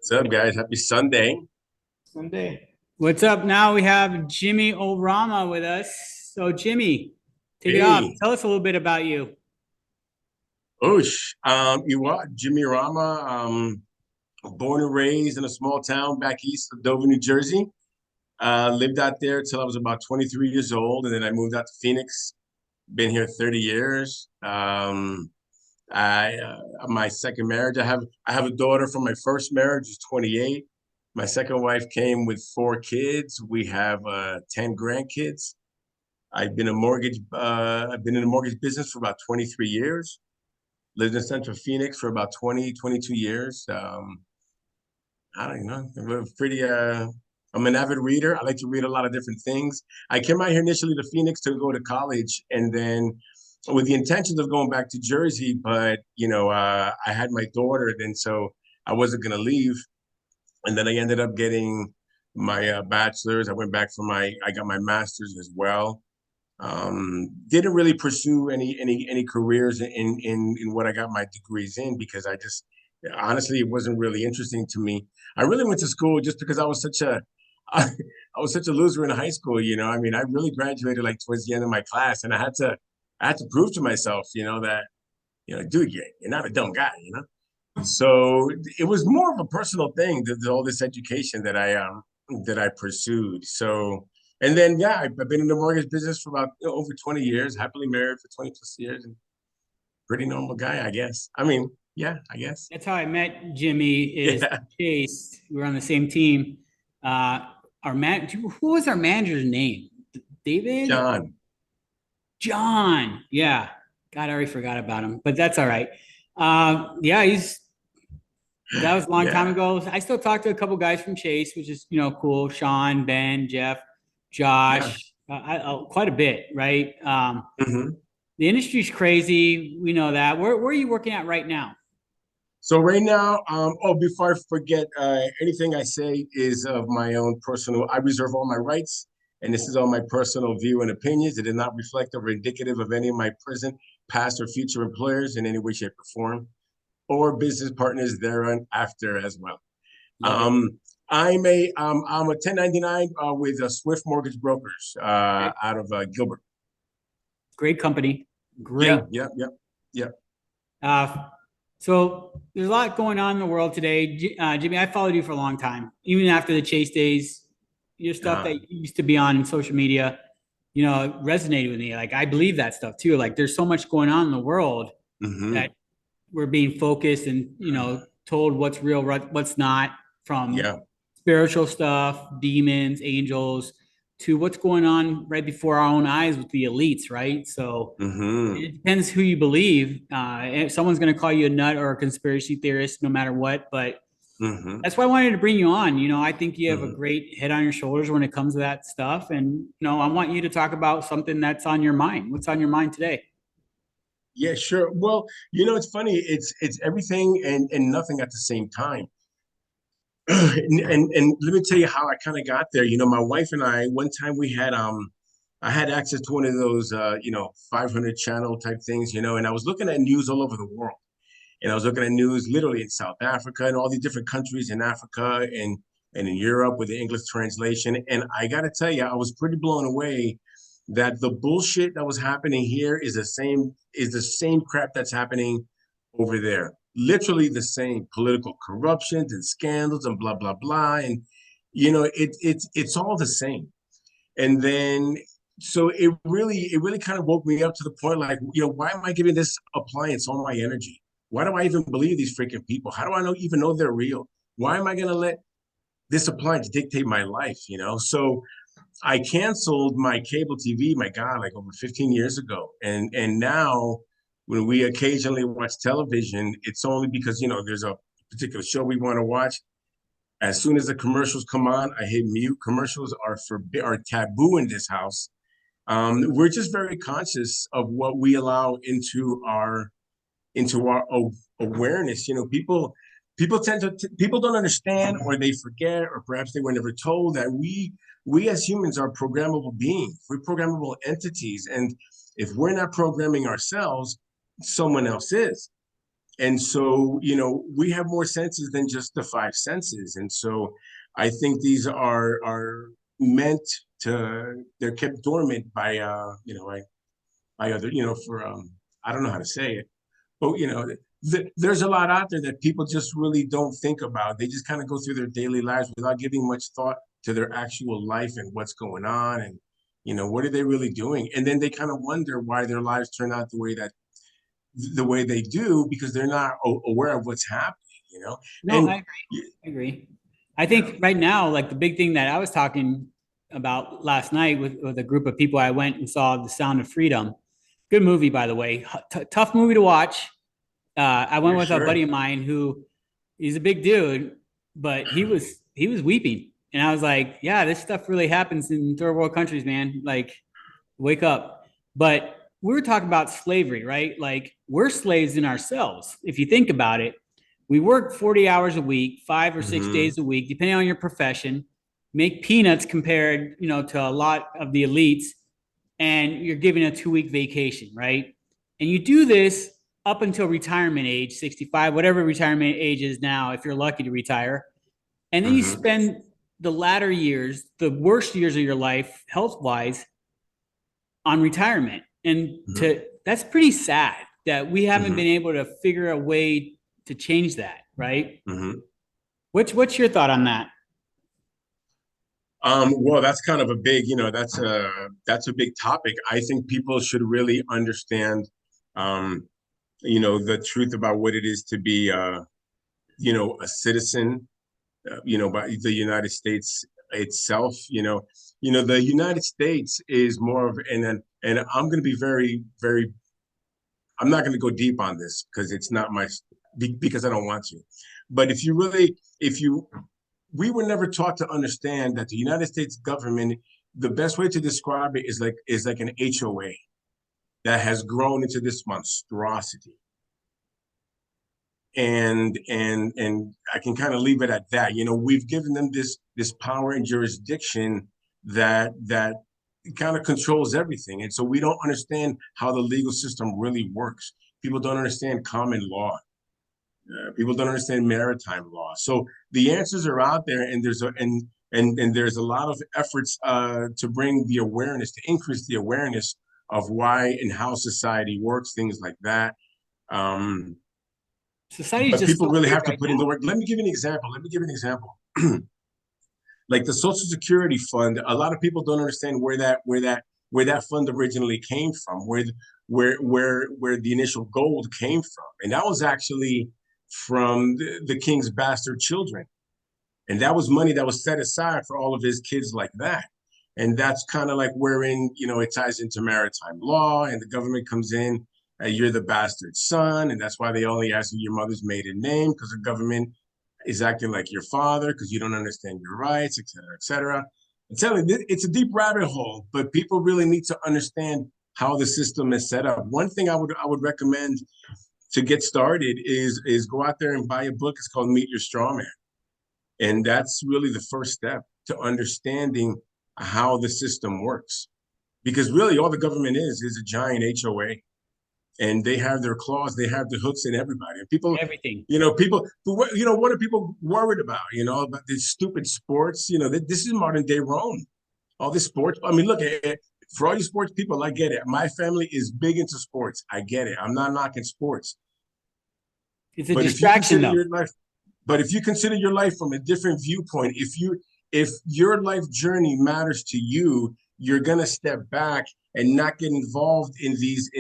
What's up, guys? Happy Sunday. Sunday. What's up? Now we have Jimmy Orama with us. So, Jimmy, take it off. Hey, Tell us a little bit about you. Oosh. You are Jimmy Rama, born and raised in a small town back east of Dover, New Jersey. Lived out there till I was about 23 years old, and then I moved out to Phoenix. Been here 30 years. My second marriage, I have a daughter from my first marriage, who's 28. My second wife came with four kids. We have 10 grandkids. I've been in the mortgage business for about 23 years. Lived in Central Phoenix for about 20, 22 years. I don't know. I'm an avid reader. I like to read a lot of different things. I came out here initially to Phoenix to go to college, and then with the intentions of going back to Jersey, but I had my daughter then, so I wasn't gonna leave. And then I ended up getting my bachelor's. I got my master's as well. Didn't really pursue any careers in what I got my degrees in because I just honestly it wasn't really interesting to me. I really went to school just because I was such a loser in high school, I mean, I really graduated like towards the end of my class, and I had to prove to myself, that dude, you're not a dumb guy. So it was more of a personal thing, all this education that I pursued. So and then yeah, I've been in the mortgage business for about over 20 years, happily married for 20 plus years, and pretty normal guy, I guess. I mean, yeah, I guess. That's how I met Jimmy. Is Yeah, Chase. We were on the same team. Our man, who was our manager's name? David, John. John. Yeah, God, I already forgot about him, but that's all right. Yeah, he's that was a long time Yeah, ago. I still talk to a couple guys from Chase, which is cool. Sean, Ben, Jeff, yeah. Josh, quite a bit, right? hmm The industry's crazy. We know that. Where are you working at right now? So right now, before I forget, anything I say is of my own personal. I reserve all my rights, and this is all my personal view and opinions. It did not reflect or indicative of any of my present, past, or future employers in any way, shape, or form, or business partners thereon after as well. Love it. Um, I'm a 1099 with Swift Mortgage Brokers Okay. out of Gilbert. Great company. Yeah, Great. yeah, yeah, yeah. Uh, so there's a lot going on in the world today. Jimmy, I followed you for a long time, even after the Chase days. Your stuff Uh, that used to be on social media, it resonated with me. Like I believe that stuff too. Like there's so much going on in the world that hmm we're being focused and told what's real, what's not, from Yeah. spiritual stuff, demons, angels, to what's going on right before our own eyes with the elites, right? So hmm it depends who you believe. If someone's going to call you a nut or a conspiracy theorist, no matter what. But hmm that's why I wanted to bring you on. I think you have a hmm great head on your shoulders when it comes to that stuff. And I want you to talk about something that's on your mind. What's on your mind today? Yeah, sure. Well, it's funny. It's everything and nothing at the same time. And let me tell you how I kind of got there. My wife and I, one time I had access to one of those 500 channel type things, and I was looking at news all over the world. And I was looking at news literally in South Africa and all these different countries in Africa and in Europe with the English translation. And I got to tell you, I was pretty blown away that the bullshit that was happening here is the same crap that's happening over there. Literally the same political corruptions and scandals and blah blah blah. And it's all the same. And then so it really kind of woke me up to the point like, why am I giving this appliance all my energy? Why do I even believe these freaking people? How do I even know they're real? Why am I gonna let this appliance dictate my life? So I canceled my cable TV, my God, like over 15 years ago. And now when we occasionally watch television, it's only because, there's a particular show we want to watch. As soon as the commercials come on, I hit mute. Commercials are taboo in this house. We're just very conscious of what we allow into our awareness. People don't understand, or they forget, or perhaps they were never told that we as humans are programmable beings. We're programmable entities, and if we're not programming ourselves, someone else is. And so, we have more senses than just the five senses. And so I think these are meant they're kept dormant by by other, for I don't know how to say it, but there's a lot out there that people just really don't think about. They just kind of go through their daily lives without giving much thought to their actual life and what's going on, and what are they really doing? And then they kind of wonder why their lives turn out the way they do, because they're not aware of what's happening. No, I And agree. I agree. I think right now, like the big thing that I was talking about last night with a group of people, I went and saw The Sound of Freedom. Good movie, by the way. Tough movie to watch. I went yeah, with a sure. buddy of mine who he's a big dude, but he was weeping, and I was like, "Yeah, this stuff really happens in third world countries, man. Like, wake up." But we were talking about slavery, right? Like, we're slaves in ourselves. If you think about it, we work 40 hours a week, 5 or 6 days Hmm. a week, depending on your profession, make peanuts compared, to a lot of the elites, and you're given a 2 week vacation, right? And you do this up until retirement age, 65, whatever retirement age is now, if you're lucky to retire. And then you Hmm. spend the latter years, the worst years of your life, health wise, on retirement. And Hmm. to that's pretty sad that we haven't Hmm. been able to figure a way to change that, right? Hmm. What's your thought on that? Well, that's kind of a big, that's a big topic. I think people should really understand, um, the truth about what it is to be, a citizen, by the United States itself. The United States is more of, and I'm going to be very, very. I'm not going to go deep on this because it's not because I don't want to. But if you we were never taught to understand that the United States government, the best way to describe it is like an HOA that has grown into this monstrosity. And I can kind of leave it at that. We've given them this power and jurisdiction that kind of controls everything. And so we don't understand how the legal system really works. People don't understand common law. People don't understand maritime law. So the answers are out there, and there's a lot of efforts to bring the awareness, to increase the awareness of why and how society works, things like that. Um, Society's but just people so really weird have to right put in the now. work. Let me give you an example. Like the Social Security fund, a lot of people don't understand where that fund originally came from, where the initial gold came from, and that was actually from the king's bastard children, and that was money that was set aside for all of his kids like that. And that's kind of like wherein it ties into maritime law, and the government comes in. You're the bastard son, and that's why they only ask you your mother's maiden name, because the government is acting like your father because you don't understand your rights, et cetera, et cetera. I'm telling you, it's a deep rabbit hole, but people really need to understand how the system is set up. One thing I would recommend to get started is go out there and buy a book. It's called Meet Your Straw Man, and that's really the first step to understanding how the system works. Because really, all the government is a giant HOA, and they have their claws, they have the hooks in everybody. And people, Everything. what are people worried about? About these stupid sports. This is modern day Rome. All this sports. I mean, look at it. For all you sports people, I get it. My family is big into sports. I get it. I'm not knocking sports. It's a But if you distraction consider though. your life, but if you consider your life from a different viewpoint, if your life journey matters to you, you're gonna step back and not get involved in these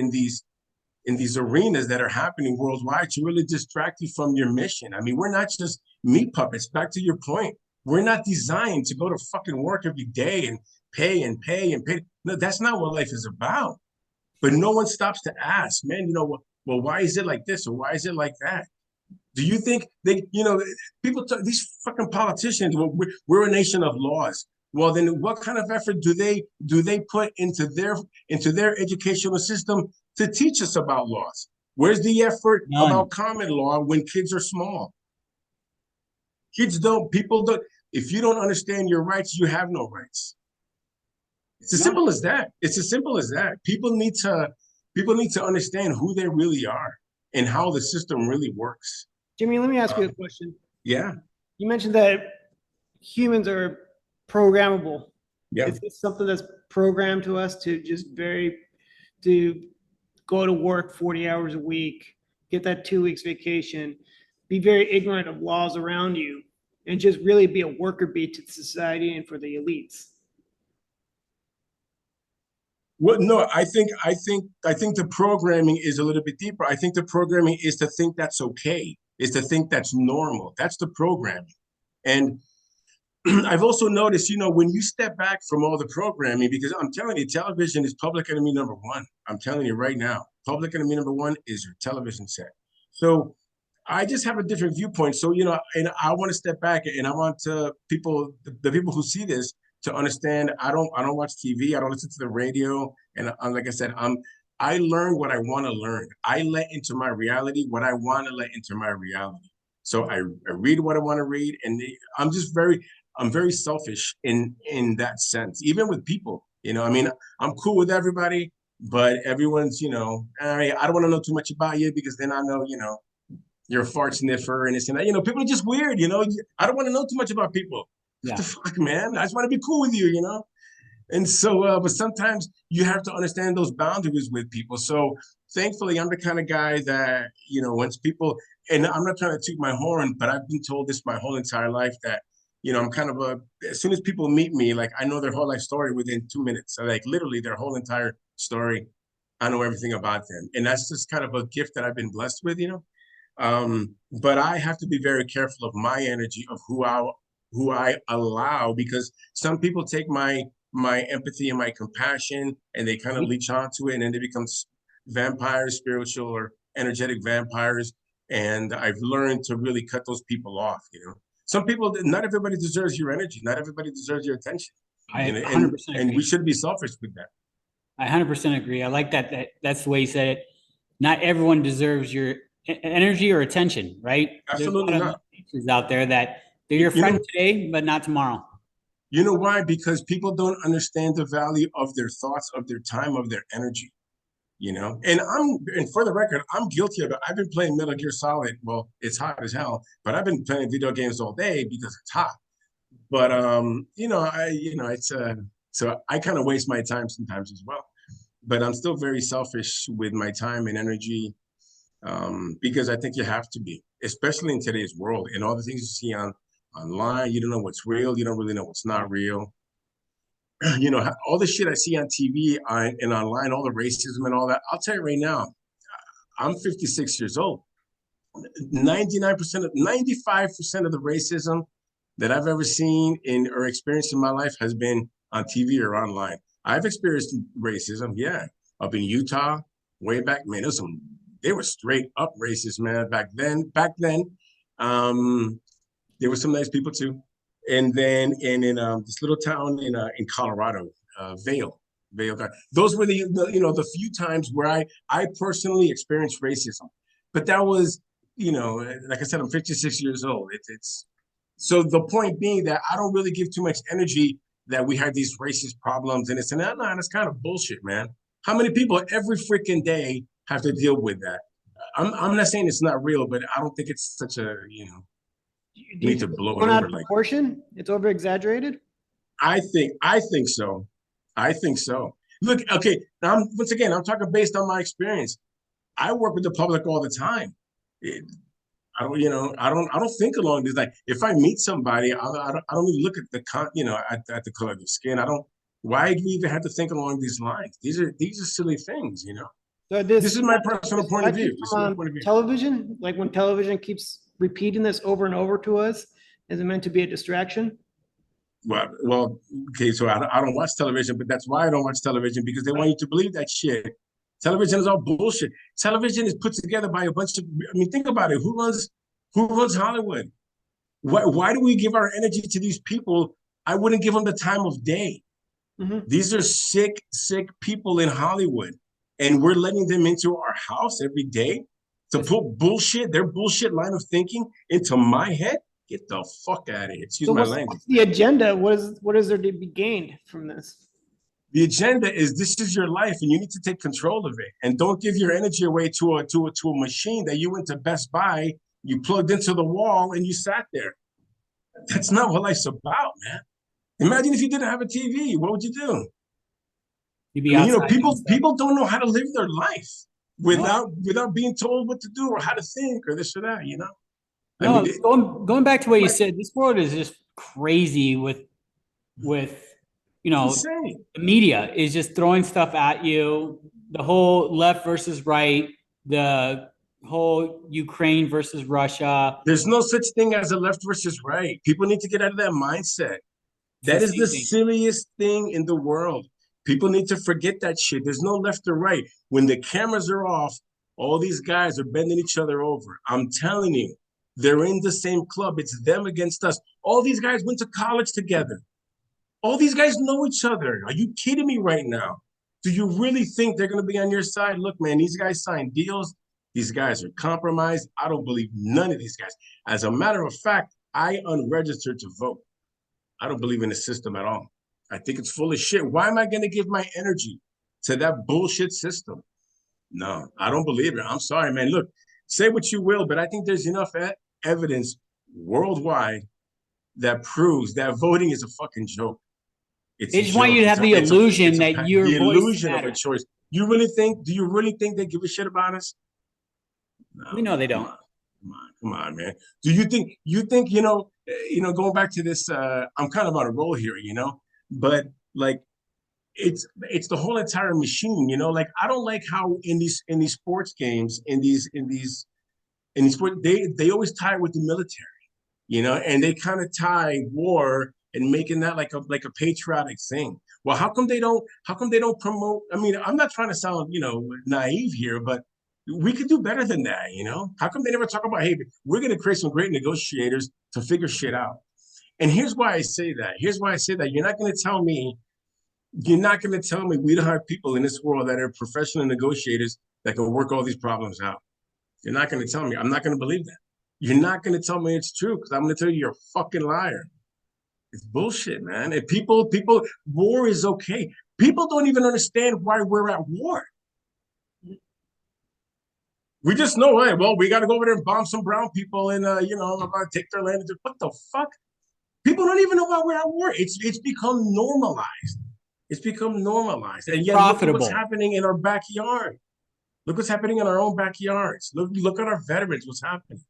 arenas that are happening worldwide to really distract you from your mission. I mean, we're not just meat puppets. Back to your point, we're not designed to go to fucking work every day and pay and pay and pay. No, that's not what life is about. But no one stops to ask, man, well, why is it like this or why is it like that? Do you think people talk, these fucking politicians? Well, we're a nation of laws. Well, then, what kind of effort do they put into their educational system to teach us about laws? Where's the effort None. about common law when kids are small? Kids don't. People don't. If you don't understand your rights, you have no rights. It's as None. simple as that. It's as simple as that. People need to understand who they really are, and how the system really works. Jimmy, let me ask you Uh, a question. yeah, You mentioned that humans are programmable. yeah. Is this something that's programmed to us to just to go to work 40 hours a week, get that 2 weeks vacation, be very ignorant of laws around you, and just really be a worker bee to society and for the elites? Well, no, I think the programming is a little bit deeper. I think the programming is to think that's okay, is to think that's normal. That's the programming. And I've also noticed, when you step back from all the programming, because I'm telling you, television is public enemy number one. I'm telling you right now, public enemy number one is your television set. So I just have a different viewpoint. So, and I want to step back and I want the people who see this to understand I don't watch TV, I don't listen to the radio. And like I said, I learn what I want to learn. I let into my reality what I want to let into my reality. So I read what I want to read, and I'm very selfish in that sense, even with people. I mean, I'm cool with everybody, but everyone's, I don't want to know too much about you because then I know, you're a fart sniffer and this and that. People are just weird, I don't want to know too much about people. What Yeah. the fuck, man? I just want to be cool with you. And so, but sometimes you have to understand those boundaries with people. So thankfully, I'm the kind of guy that, once people, and I'm not trying to toot my horn, but I've been told this my whole entire life that, I'm kind of as soon as people meet me, like I know their whole life story within 2 minutes. So like literally their whole entire story. I know everything about them. And that's just kind of a gift that I've been blessed with. But I have to be very careful of my energy, of who I allow, because some people take my empathy and my compassion and they kind of leech onto it, and then they become vampires, spiritual or energetic vampires. And I've learned to really cut those people off. Some people, not everybody deserves your energy, not everybody deserves your attention. I And 100% and we agree. should be selfish with that. I 100% agree. I like that's the way you said it. Not everyone deserves your energy or attention, right? There's a Absolutely lot of not. leeches out there that they're you, your you friend know today, but not tomorrow. you know why? Because people don't understand the value of their thoughts, of their time, of their energy. And for the record, I'm guilty of it. I've been playing Metal Gear Solid. Well, it's hot as hell, but I've been playing video games all day because it's hot. But it's so I kind of waste my time sometimes as well. But I'm still very selfish with my time and energy, because I think you have to be, especially in today's world and all the things you see online. You don't know what's real. You don't really know what's not real. All the shit I see on TV and online, all the racism and all that. I'll tell you right now, I'm 56 years old. 95% of the racism that I've ever seen in or experienced in my life has been on TV or online. I've experienced racism, yeah, up in Utah, way back, man. They were straight up racist, man. Back then, um, there were some nice people too. And then in this little town in Colorado, Vail. Those were the few times where I personally experienced racism. But that was, like I said, I'm 56 years old. It's so the point being that I don't really give too much energy that we have these racist problems and it's and that. No, that's kind of bullshit, man. How many people every freaking day have to deal with that? I'm not saying it's not real, but I don't think it's such a Do you need to think it's blow it blown out over of like. proportion? It's over exaggerated? I think so. I think so. Look, okay, now once again, I'm talking based on my experience. I work with the public all the time. It, I don't think along this. Like, if I meet somebody, I don't even look at at the color of the skin. I don't. Why do you even have to think along these lines? These are silly things. So This this is my personal point of view. distraction This is my from point of view. television, like when television keeps repeating this over and over to us, is it meant to be a distraction? Well, okay, so I don't watch television, but that's why I don't watch television, because they want you to believe that shit. Television is all bullshit. Television is put together by a bunch of. I mean, think about it. Who runs Hollywood? Why do we give our energy to these people? I wouldn't give them the time of day. Mhm. These are sick people in Hollywood, and we're letting them into our house every day to put their bullshit line of thinking into my head. Get the fuck out of here. Excuse So my what's language. the agenda? What is there to be gained from this? The agenda is this is your life, and you need to take control of it. And don't give your energy away to a machine that you went to Best Buy, you plugged into the wall, and you sat there. That's not what life's about, man. Imagine if you didn't have a TV, what would you do? You'd I be mean, outside doing stuff. people don't know how to live their life No, without being told what to do or how to think or this or that. I mean, no. Going back to what you said, this world is just crazy with it's the insane. media is just throwing stuff at you. The whole left versus right, the whole Ukraine versus Russia. There's no such thing as a left versus right. People need to get out of that mindset. It's the That is the same thing. silliest thing in the world. People need to forget that shit. There's no left or right. When the cameras are off, all these guys are bending each other over. I'm telling you, they're in the same club. It's them against us. All these guys went to college together. All these guys know each other. Are you kidding me right now? Do you really think they're going to be on your side? Look, man, these guys signed deals. These guys are compromised. I don't believe none of these guys. As a matter of fact, I unregistered to vote. I don't believe in the system at all. I think it's full of shit. Why am I going to give my energy to that bullshit system? No, I don't believe it. I'm sorry, man. Look, say what you will, but I think there's enough evidence worldwide that proves that voting is a fucking joke. It's They a just want joke. you to have the illusion that your the voice illusion of a matters. choice. Do you really think they give a shit about us? No, We know they come don't. on. Come on, man. Do you think, going back to this, I'm kind of on a roll here, but like it's the whole entire machine, like I don't like how in these sports games, in these sports, they always tie it with the military, and they kind of tie war and making that like a patriotic thing. Well, how come they don't promote? I mean, I'm not trying to sound, naive here, but we could do better than that. How come they never talk about, hey, we're going to create some great negotiators to figure shit out? And here's why I say that. You're not going to tell me we don't have people in this world that are professional negotiators that can work all these problems out. You're not going to tell me. I'm not going to believe that. You're not going to tell me it's true because I'm going to tell you you're a fucking liar. It's bullshit, man. And war is okay. People don't even understand why we're at war. We just know, hey, well, we got to go over there and bomb some brown people and, take their land. What the fuck? People don't even know why we're at war. It's become normalized. It's become normalized. It's And yet, look at what's profitable. happening in our backyard. Look what's happening in our own backyards. Look at our veterans, what's happening.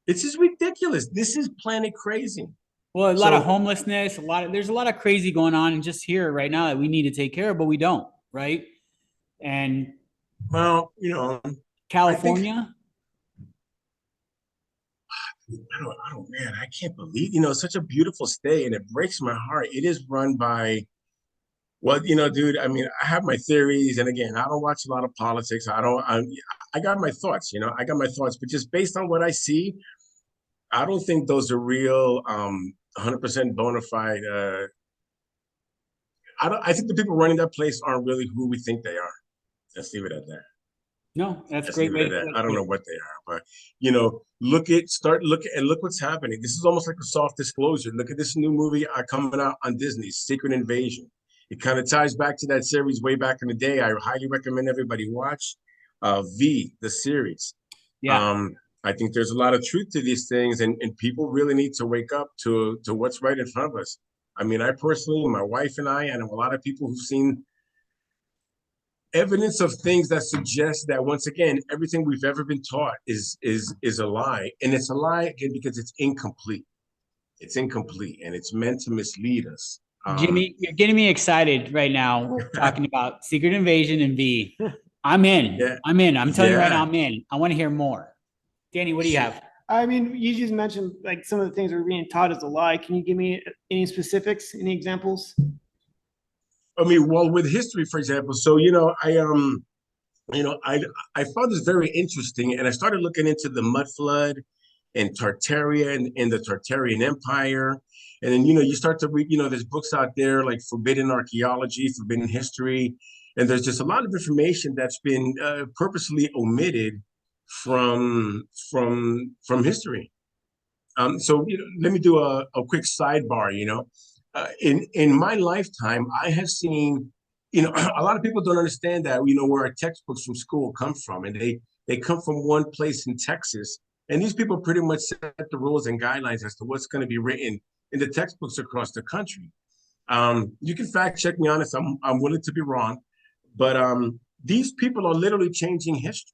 It's just ridiculous. This is planet crazy. Well, a lot of So, homelessness, there's a lot of crazy going on just here right now that we need to take care of, but we don't, right? And well, I think California, man, I can't believe, it's such a beautiful state and it breaks my heart. It is run by, well, dude, I mean, I have my theories. And again, I don't watch a lot of politics. I got my thoughts, but just based on what I see, I don't think those are real, 100% bona fide. I think the people running that place aren't really who we think they are. Let's leave it at that. no, that's a Let's great leave it way at to that. I don't put know it. what they are, but look what's happening. This is almost like a soft disclosure. Look at this new movie coming out on Disney, Secret Invasion. It kind of ties back to that series way back in the day. I highly recommend everybody watch V, the series. Yeah. Um, I think there's a lot of truth to these things, and people really need to wake up to what's right in front of us. I mean, I personally, my wife and I know a lot of people who've seen evidence of things that suggest that once again everything we've ever been taught is a lie, and it's a lie again because it's incomplete and it's meant to mislead us. Jimmy, you're getting me excited right now talking about Secret Invasion and V. I'm in. Yeah, I'm in. I'm telling you right now, yeah. I'm in. I want to hear more. Danny, what do you have? I mean, you just mentioned like some of the things we're being taught as a lie. Can you give me any specifics, any examples? I mean, well, with history, for example, so I found this very interesting, and I started looking into the mud flood and Tartaria and the Tartarian Empire. And then, you start to read, there's books out there like Forbidden Archaeology, Forbidden History. And there's just a lot of information that's been purposely omitted from history. So, let me do a quick sidebar. In my lifetime, I have seen a lot of people don't understand that, where our textbooks from school come from, and they come from one place in Texas, and these people pretty much set the rules and guidelines as to what's going to be written in the textbooks across the country. You can fact check me on this. I'm willing to be wrong, but these people are literally changing history.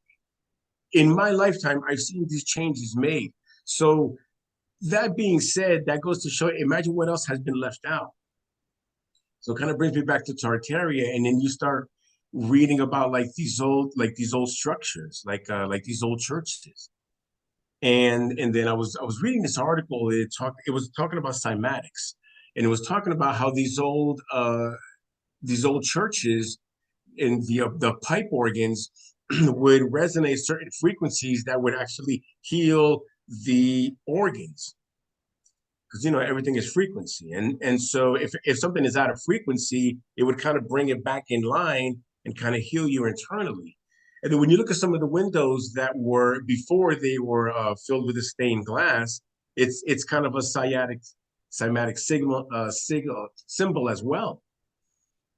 In my lifetime, I've seen these changes made. So that being said, that goes to show, imagine what else has been left out. So it kind of brings me back to Tartaria, and then you start reading about these old structures, like these old churches. And then I was reading this article. It was talking about cymatics, and it was talking about how these old churches and the pipe organs would resonate certain frequencies that would actually heal the organs, because everything is frequency, and so if something is out of frequency, it would kind of bring it back in line and kind of heal you internally. And then when you look at some of the windows that were before they were filled with the stained glass, it's kind of a cymatic symbol as well,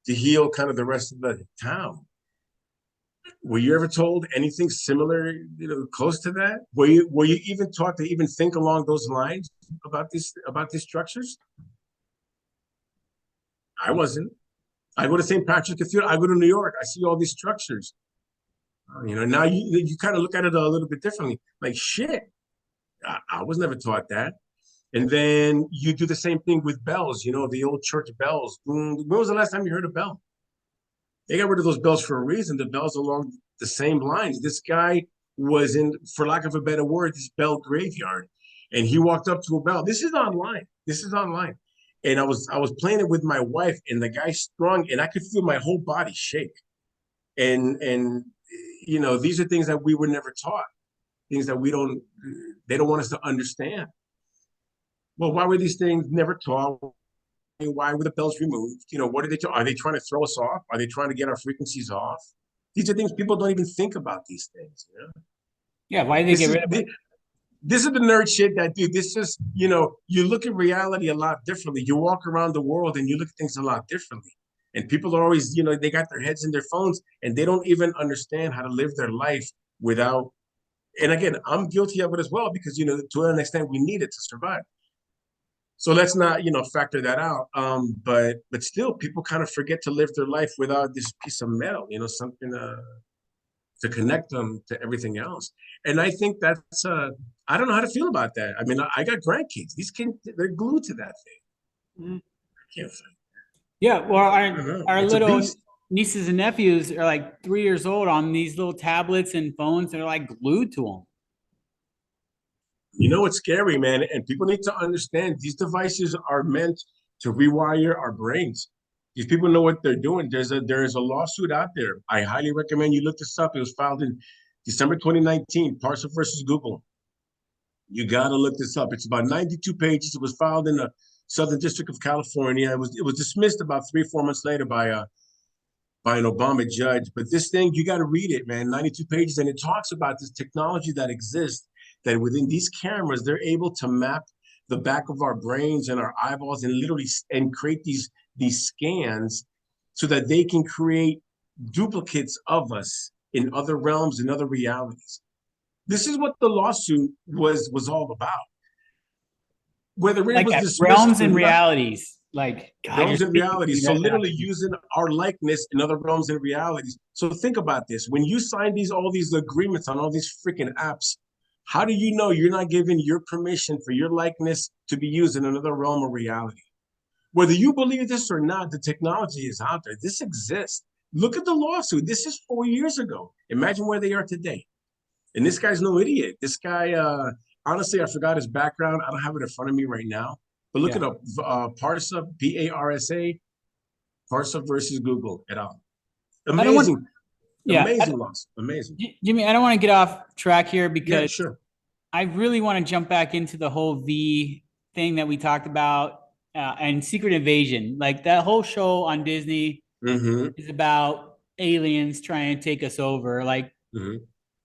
to heal kind of the rest of the town. Were you ever told anything similar, close to that? Were you even taught to even think along those lines about these structures? I wasn't. I go to St. Patrick's Cathedral. I go to New York. I see all these structures. Now you kind of look at it a little bit differently. Like, shit, I was never taught that. And then you do the same thing with bells. The old church bells. When was the last time you heard a bell? They got rid of those bells for a reason. The bells along the same lines. This guy was in, for lack of a better word, this bell graveyard, and he walked up to a bell. This is online. And I was playing it with my wife, and the guy strung, and I could feel my whole body shake. And these are things that we were never taught. Things that they don't want us to understand. Well, why were these things never taught? Why were the bells removed? What are they? Are they trying to throw us off? Are they trying to get our frequencies off? These are things people don't even think about. These things. Yeah, why did they get rid of it? This is the nerd shit that, dude. This is, you look at reality a lot differently. You walk around the world and you look at things a lot differently. And people are always, they got their heads in their phones, and they don't even understand how to live their life without. And again, I'm guilty of it as well, because to an extent we need it to survive. So let's not, factor that out. But still, people kind of forget to live their life without this piece of metal, something to connect them to everything else. And I think that's I don't know how to feel about that. I mean, I got grandkids. These kids, they're glued to that thing. Mhm. I can't fight. Yeah, well, our It's a little beast. nieces and nephews are like 3 years old on these little tablets and phones. They're like glued to them. It's scary, man. And people need to understand these devices are meant to rewire our brains. These people know what they're doing. There is a lawsuit out there. I highly recommend you look this up. It was filed in December 2019, Parcel versus Google. You gotta look this up. It's about 92 pages. It was filed in the Southern District of California. It was dismissed about 3 or 4 months later by an Obama judge. But this thing, you got to read it, man. 92 pages, and it talks about this technology that exists, that within these cameras, they're able to map the back of our brains and our eyeballs, and literally and create these scans, so that they can create duplicates of us in other realms and other realities. This is what the lawsuit was all about. Whether it Like was at dismissed realms or and not, realities. Like, God, you're realms and speaking to me realities. So right now. literally using our likeness in other realms and realities. So think about this. When you sign all these agreements on all these freaking apps, how do you know you're not giving your permission for your likeness to be used in another realm of reality? Whether you believe this or not, the technology is out there. This exists. Look at the lawsuit. This is 4 years ago. Imagine where they are today. And this guy's no idiot. This guy, honestly, I forgot his background. I don't have it in front of me right now. But look Yeah. it up. Parsa, Parsa, Parsa versus Google et al. I don't want, Amazing, yeah, amazing loss. Amazing. Jimmy, I don't want to get off track here Yeah, because sure. I really want to jump back into the whole V thing that we talked about and Secret Invasion. Like that whole show on Disney Mm-hmm. is about aliens trying to take us over. Like, Mm-hmm.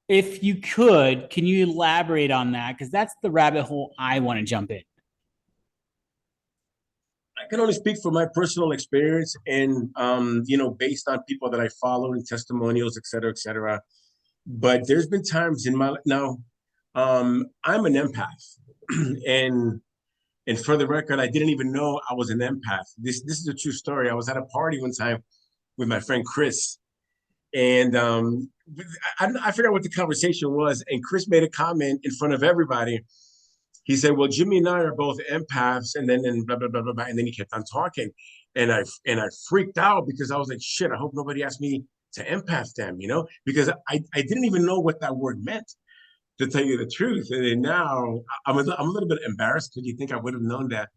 if you could, can you elaborate on that? Because that's the rabbit hole I want to jump in. can only speak from my personal experience and based on people that I follow and testimonials, et cetera, et cetera. But there's been times in my now, I'm an empath, and and for the record, I didn't even know I was an empath. This is a true story. I was at a party one time with my friend Chris, and I forgot what the conversation was. And Chris made a comment in front of everybody. He said, "Well, Jimmy and I are both empaths," and then and blah blah blah blah blah. And then he kept on talking, and I freaked out because I was like, "Shit! I hope nobody asked me to empath them," because I didn't even know what that word meant, to tell you the truth. And then now I'm a little bit embarrassed because you think I would have known that.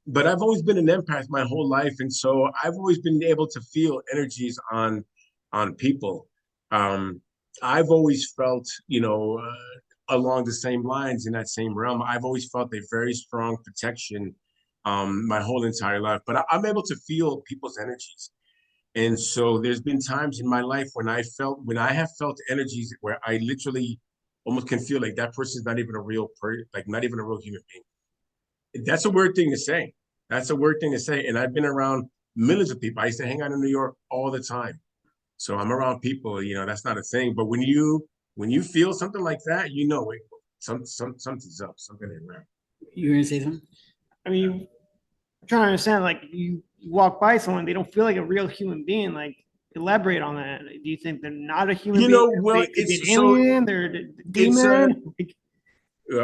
But I've always been an empath my whole life, and so I've always been able to feel energies on people. Um, I've always felt, along the same lines in that same realm. I've always felt a very strong protection my whole entire life. But I'm able to feel people's energies. And so there's been times in my life when I have felt energies where I literally almost can feel like that person's not even a real person, like not even a real human being. That's a weird thing to say. That's a weird thing to say. And I've been around millions of people. I used to hang out in New York all the time. So I'm around people, that's not a thing. But when you feel something like that, wait, something's up, something ain't right. You were gonna say something? I mean, I'm trying to understand, like you walk by someone, they don't feel like a real human being. Like, elaborate on that. Do you think they're not a human being? Well, They could be an it's so alien, they're a it's demon.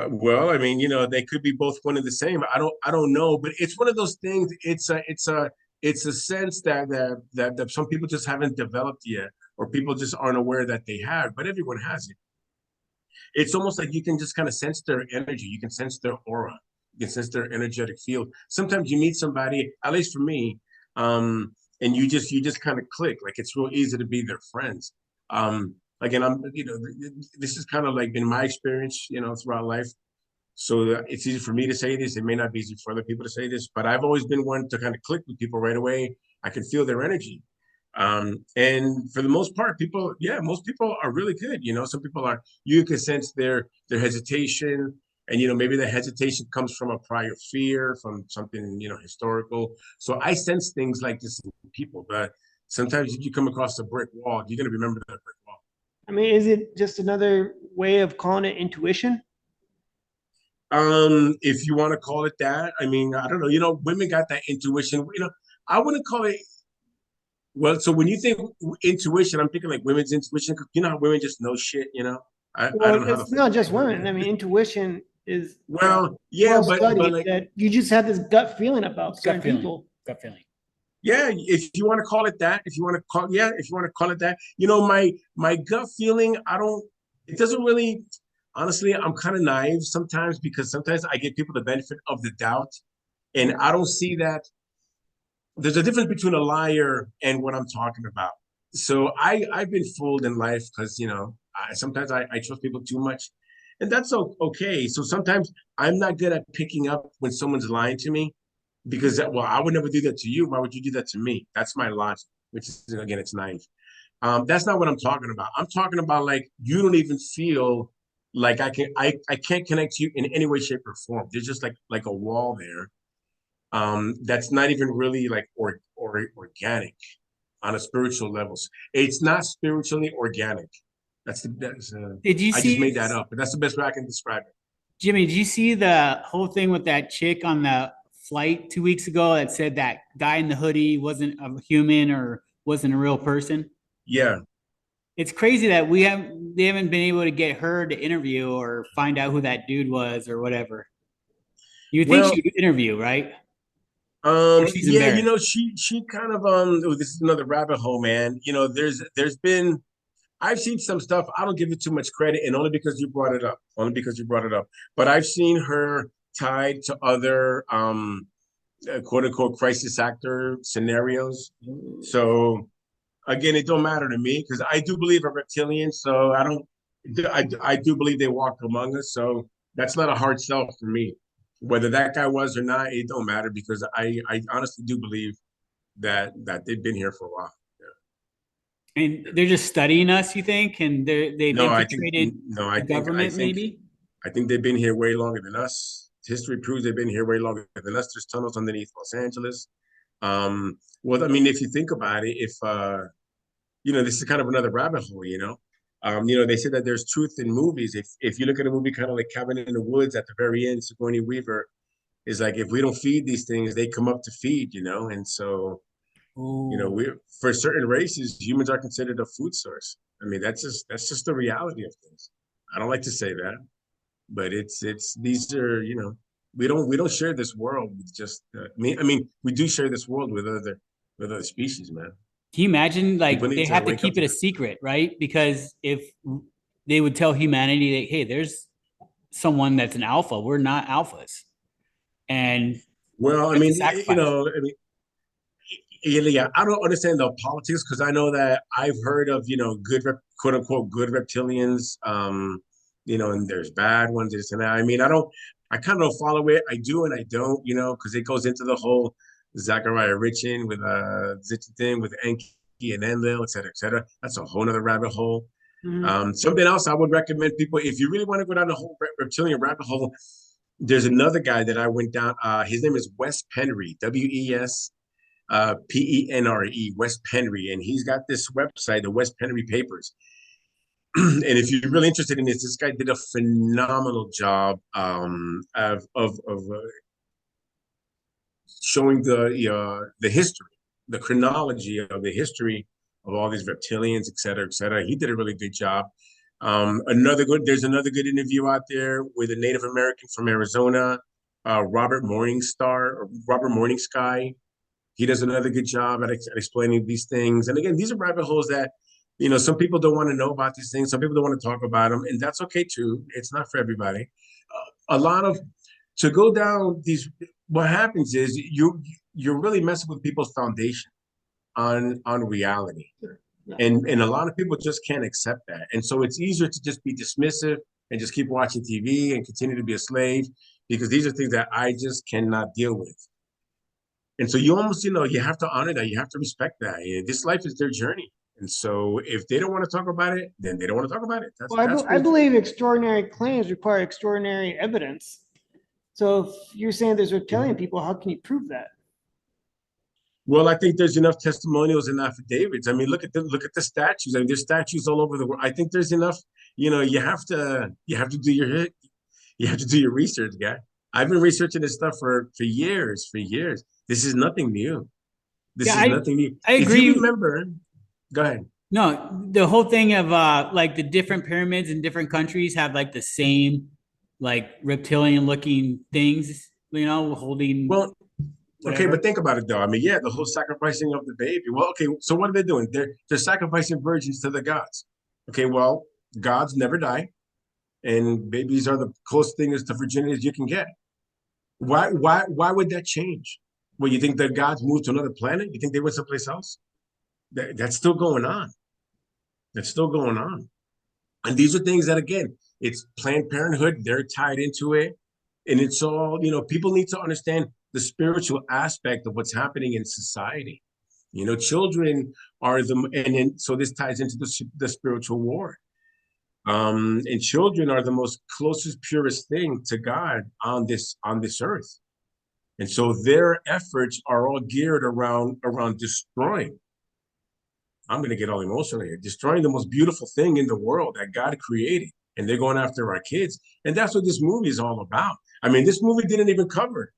well, I mean, they could be both one and the same. I don't know, but it's one of those things. It's a sense that some people just haven't developed yet, or people just aren't aware that they have. But everyone has it. It's almost like you can just kind of sense their energy. You can sense their aura. You can sense their energetic field. Sometimes you meet somebody, at least for me, and you just kind of click. Like it's real easy to be their friends. Again, this is kind of like been my experience, throughout life. So it's easy for me to say this. It may not be easy for other people to say this, but I've always been one to kind of click with people right away. I can feel their energy. And for the most part, most people are really good. Some people are, you can sense their hesitation, and maybe the hesitation comes from a prior fear, from something, historical. So I sense things like this in people, but sometimes if you come across a brick wall, you're going to remember that brick wall. I mean, is it just another way of calling it intuition? If you want to call it that, I mean, I don't know. Women got that intuition. I wouldn't call it. Well, so when you think intuition, I'm thinking like women's intuition. You know how women just know shit. I Well, don't know how it's to. not just women. I mean, intuition is Well, yeah, well but studied like, that you just have this gut feeling about certain Gut feeling. people. Gut feeling. yeah, if you want to call it that, if you want to call it that, my gut feeling, I don't. It doesn't really. Honestly, I'm kind of naive sometimes because sometimes I give people the benefit of the doubt, and I don't see that there's a difference between a liar and what I'm talking about. So I've been fooled in life because sometimes I trust people too much, and that's okay. So sometimes I'm not good at picking up when someone's lying to me because I would never do that to you. Why would you do that to me? That's my logic, which is again it's naive. That's not what I'm talking about. I'm talking about like you don't even feel like I can't connect to you in any way, shape, or form. There's just like a wall there that's not even really like or organic on a spiritual levels. It's not spiritually organic. Did you I just see, made that up, but that's the best way I can describe it. Jimmy? Did you see the whole thing with that chick on the flight 2 weeks ago that said that guy in the hoodie wasn't a human or wasn't a real person? Yeah. It's crazy that they haven't been able to get her to interview or find out who that dude was or whatever. You think Well, she would interview, right? Or she's yeah, embarrassed. she kind of oh, this is another rabbit hole, man. There's been I've seen some stuff. I don't give it too much credit, and only because you brought it up. Only because you brought it up. But I've seen her tied to other quote unquote crisis actor scenarios. So again, it don't matter to me because I do believe a reptilian. So I don't. I do believe they walk among us. So that's not a hard sell for me. Whether that guy was or not, it don't matter because I honestly do believe that they've been here for a while. And they're just studying us, you think? And they've No, I think infiltrated no, the government, maybe? I think they've been here way longer than us. History proves they've been here way longer than us. There's tunnels underneath Los Angeles. Well, I mean, if you think about it, if this is kind of another rabbit hole, they say that there's truth in movies. If you look at a movie kind of like Cabin in the Woods, at the very end, Sigourney Weaver is like, if we don't feed these things, they come up to feed, and so Oh, we, for certain races, humans are considered a food source. I mean, that's just the reality of things. I don't like to say that, but it's these are, we don't share this world with just me. I mean, we do share this world with other species, man. can you imagine People like they need to have to wake up keep to it a that. secret, right? Because if they would tell humanity that, hey, there's someone that's an alpha, we're not alphas, and Well, I we have to mean, sacrifice. I mean, yeah, I don't understand the politics because I know that I've heard of, good, quote unquote, good reptilians, and there's bad ones, this and that. I mean, I kind of don't follow it. I do and I don't, because it goes into the whole Zachariah Richin with thing with Enki and Enlil, et cetera, et cetera. That's a whole nother rabbit hole. Mhm. Something else I would recommend people, if you really want to go down the whole reptilian rabbit hole, there's another guy that I went down. His name is Wes Penry, Penre, West Penry, and he's got this website, the West Penry Papers. And if you're really interested in this guy did a phenomenal job of showing the history, the chronology of the history of all these reptilians, et cetera, et cetera. He did a really good job. There's another good interview out there with a Native American from Arizona, Robert Morningstar or Robert Morningsky. He does another good job at explaining these things. And again, these are rabbit holes that, some people don't want to know about these things. Some people don't want to talk about them, and that's okay too. It's not for everybody. A lot of to go down these. What happens is you're really messing with people's foundation on reality, Yeah. and a lot of people just can't accept that. And so it's easier to just be dismissive and just keep watching TV and continue to be a slave because these are things that I just cannot deal with. And so you almost, you have to honor that. You have to respect that. This life is their journey. And so if they don't want to talk about it, then they don't want to talk about it. That's Well, that's I cool too. believe extraordinary claims require extraordinary evidence. So if you're saying there's reptilian Mhm. people, how can you prove that? Well, I think there's enough testimonials and affidavits. I mean, look at the statues. I mean, there's statues all over the world. I think there's enough. You have to do your research, guy. I've been researching this stuff for years, for years. This is nothing new. Yeah, This is nothing new. I If you agree. remember, go ahead. No, the whole thing of like the different pyramids in different countries have like the same like reptilian looking things, holding Well, okay, whatever. but think about it though. I mean, yeah, the whole sacrificing of the baby. Well, okay, so what are they doing? They're sacrificing virgins to the gods. Okay, well, gods never die, and babies are the closest thing as to virginity as you can get. Why would that change? Well, you think the gods moved to another planet? You think they went someplace else? That's still going on. That's still going on. And these are things that, again, it's Planned Parenthood. They're tied into it. And it's all, people need to understand the spiritual aspect of what's happening in society. Children are and then, so this ties into the spiritual war. And children are the most closest, purest thing to God on this earth. And so their efforts are all geared around destroying. I'm going to get all emotional here. Destroying the most beautiful thing in the world that God created. And they're going after our kids. And that's what this movie is all about. I mean, this movie didn't even cover,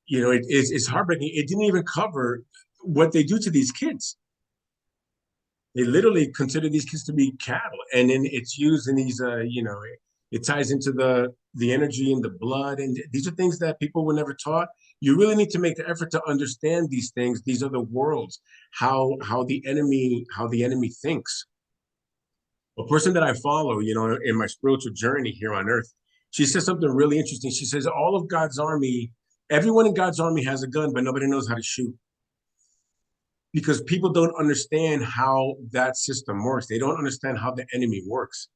it's heartbreaking. It didn't even cover what they do to these kids. They literally consider these kids to be cattle. And then it's used in these, it ties into the energy and the blood. And these are things that people were never taught. You really need to make the effort to understand these things. These are the worlds, how the enemy thinks. A person that I follow, in my spiritual journey here on earth, she says something really interesting. She says, all of God's army, everyone in God's army has a gun, but nobody knows how to shoot because people don't understand how that system works. They don't understand how the enemy works.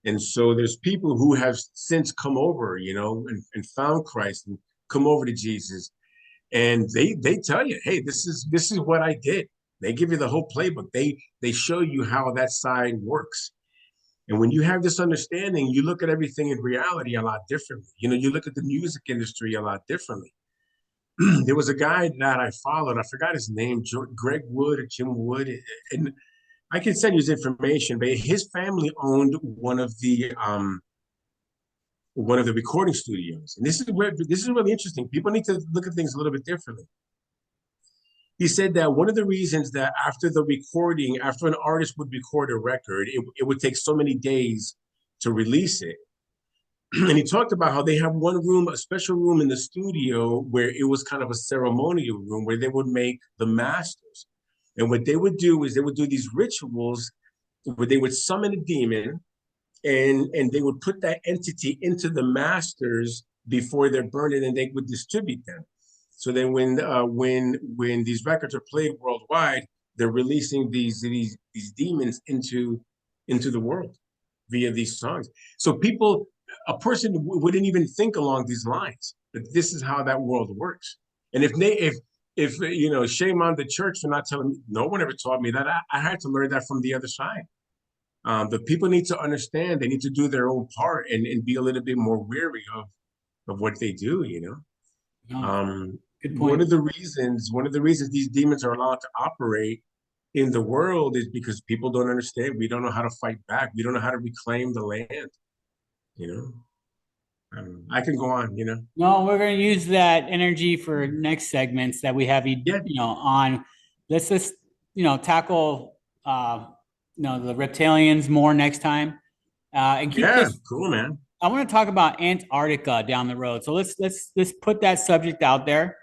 And so there's people who have since come over, and found Christ and come over to Jesus. And they tell you, hey, this is what I did. They give you the whole playbook. They show you how that side works. And when you have this understanding, you look at everything in reality a lot differently. You look at the music industry a lot differently. There was a guy that I followed. I forgot his name, Greg Wood or Jim Wood, and I can send you his information. But his family owned one of the recording studios, and this is really interesting. People need to look at things a little bit differently. He said that one of the reasons that after an artist would record a record, it would take so many days to release it. And he talked about how they have one room, a special room in the studio where it was kind of a ceremonial room where they would make the masters. And what they would do is they would do these rituals where they would summon a demon and they would put that entity into the masters before they're burned, and they would distribute them. So then when these records are played worldwide, they're releasing these demons into the world via these songs. So a person wouldn't even think along these lines, but this is how that world works. And if shame on the church for not telling me, no one ever taught me that. I had to learn that from the other side. The people need to understand, they need to do their own part and be a little bit more wary of what they do, No, good point. One of the reasons these demons are allowed to operate in the world is because people don't understand. We don't know how to fight back. We don't know how to reclaim the land. I can go on. No, we're going to use that energy for next segments that we have Yeah. On. Let's just tackle the reptilians more next time. And keep this. Cool, man. I want to talk about Antarctica down the road. So let's put that subject out there.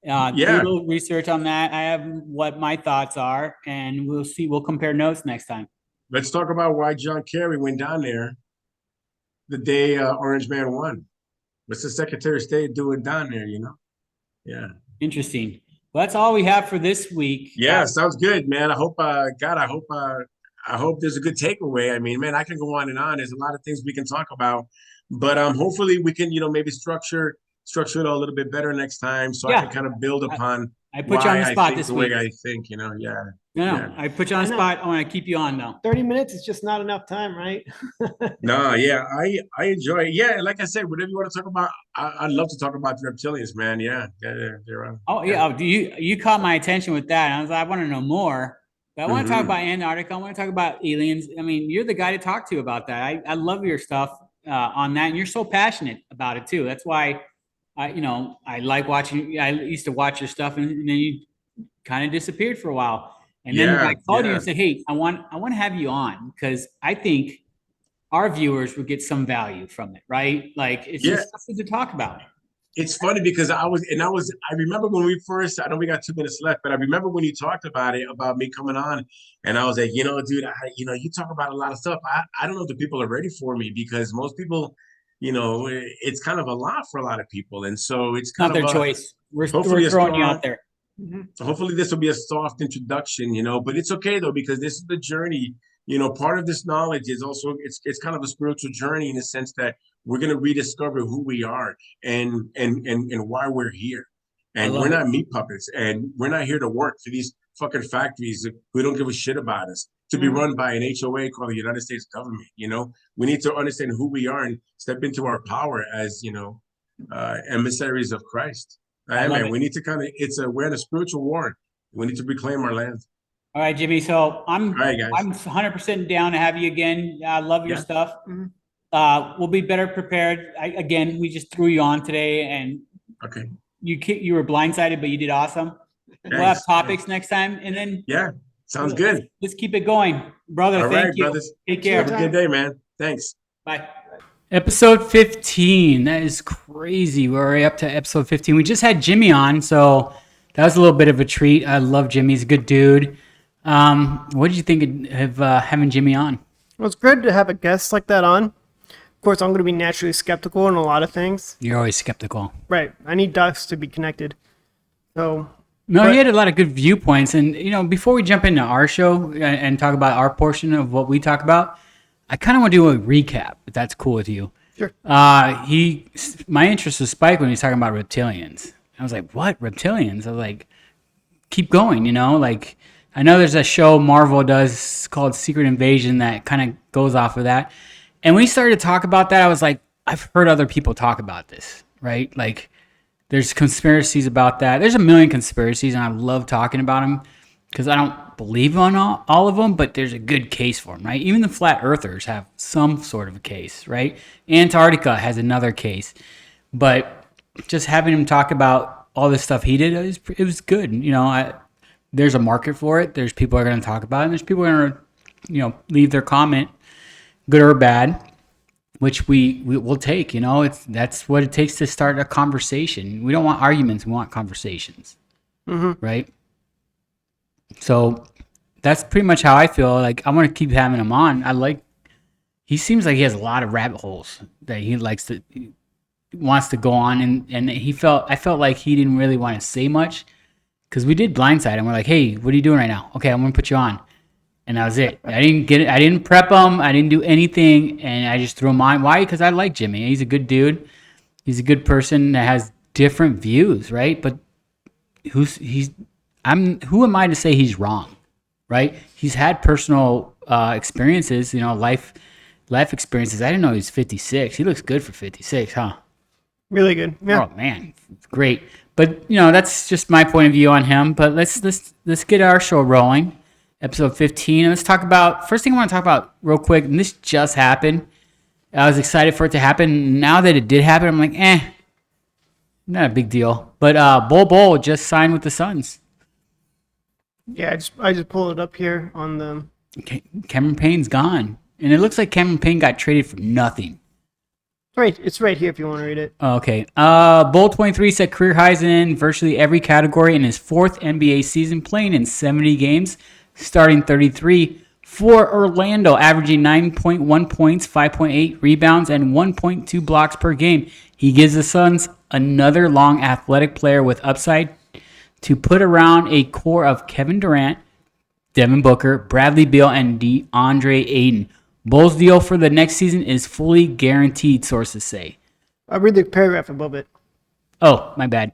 Do a little research on that. I have what my thoughts are, and we'll see. We'll compare notes next time. Let's talk about why John Kerry went down there the day Orange Man won. What's the Secretary of State doing down there? Yeah. Interesting. Well, that's all we have for this week. Yeah, sounds good, man. I hope, I hope there's a good takeaway. I mean, man, I can go on and on. There's a lot of things we can talk about, but hopefully we can, maybe structure it a little bit better next time, so I can kind of build upon. I put you on the spot this week. The way I think, yeah. No, I put you on the spot. I want to keep you on though. 30 minutes is just not enough time, right? No, yeah, I enjoy it. Yeah, like I said, whatever you want to talk about, I'd love to talk about the reptilians, man. Yeah, they're on. Oh yeah, oh, you caught my attention with that. I was like, I want to know more. But I want to talk about Antarctica. I want to talk about aliens. I mean, you're the guy to talk to about that. I love your stuff on that, and you're so passionate about it too. That's why I like watching. I used to watch your stuff, and then you kind of disappeared for a while. And then I called you and said, "Hey, I want to have you on because I think our viewers would get some value from it, right? Like it's just something to talk about." It's funny because I remember when I know we got 2 minutes left, but I remember when you talked about it, about me coming on, and I was like, dude, you talk about a lot of stuff. I don't know if the people are ready for me because most people, it's kind of a lot for a lot of people. And so it's kind of their choice. We're throwing you out there. Hopefully this will be a soft introduction, but it's okay though, because this is the journey. Part of this knowledge is also, it's kind of a spiritual journey in the sense that we're going to rediscover who we are and why we're here. And we're not meat puppets, and we're not here to work for these fucking factories who don't give a shit about us, to be run by an HOA called the United States government. We need to understand who we are and step into our power as, emissaries of Christ. We need to we're in a spiritual war. We need to reclaim our land. All right, Jimmy. So I'm 100% down to have you again. I love your stuff. We'll be better prepared. We just threw you on today, and you were blindsided, but you did awesome. Thanks. We'll have topics next time, and then sounds good. Let's keep it going, brother. All thank right, you. Brothers. Take care. Have a good day, man. Thanks. Bye. Episode 15. That is crazy. We're already up to episode 15. We just had Jimmy on, so that was a little bit of a treat. I love Jimmy. He's a good dude. What did you think of having Jimmy on? Well, it's good to have a guest like that on. Of course, I'm going to be naturally skeptical in a lot of things. You're always skeptical. Right. I need ducks to be connected. So... No, he had a lot of good viewpoints. And, before we jump into our show and talk about our portion of what we talk about, I kind of want to do a recap, if that's cool with you. Sure. My interest was spiked when he was talking about reptilians. I was like, what? Reptilians? I was like, keep going, I I know there's a show Marvel does called Secret Invasion that kind of goes off of that. And when we started to talk about that, I was like, I've heard other people talk about this, right? Like, there's conspiracies about that. There's a million conspiracies, and I love talking about them because I don't believe on all of them, but there's a good case for them, right? Even the flat earthers have some sort of a case, right? Antarctica has another case. But just having him talk about all this stuff he did, it was good. There's a market for it. There's people who are going to talk about it, and there's people who are going to, leave their comment, good or bad, which we will take. That's what it takes to start a conversation. We don't want arguments. We want conversations, right? So that's pretty much how I feel. Like, I want to keep having him on. He seems like he has a lot of rabbit holes that he wants to go on, and I felt like he didn't really want to say much because we did blindside and we're like, hey, what are you doing right now? Okay, I'm gonna put you on. And that was it. I didn't get it. I didn't prep him. I didn't do anything, and I just threw him on. Why? Because I like Jimmy. He's a good dude. He's a good person that has different views, right? But who am I to say he's wrong, right? He's had personal experiences, life experiences. I didn't know he was 56. He looks good for 56, huh? Really good. Yeah. Oh man, great. But that's just my point of view on him. But let's get our show rolling. Episode 15. And let's talk about, first thing I want to talk about real quick, and this just happened. I was excited for it to happen. Now that it did happen, I'm like, not a big deal. But Bol just signed with the Suns. Yeah, I just pulled it up here on the. Cameron Payne's gone. And it looks like Cameron Payne got traded for nothing. Right, it's right here if you want to read it. Okay. Bol 23 set career highs in virtually every category in his fourth NBA season, playing in 70 games, starting 33 for Orlando, averaging 9.1 points, 5.8 rebounds, and 1.2 blocks per game. He gives the Suns another long athletic player with upside to put around a core of Kevin Durant, Devin Booker, Bradley Beal, and DeAndre Ayton. Bol's deal for the next season is fully guaranteed, sources say. I'll read the paragraph above it. Oh, my bad.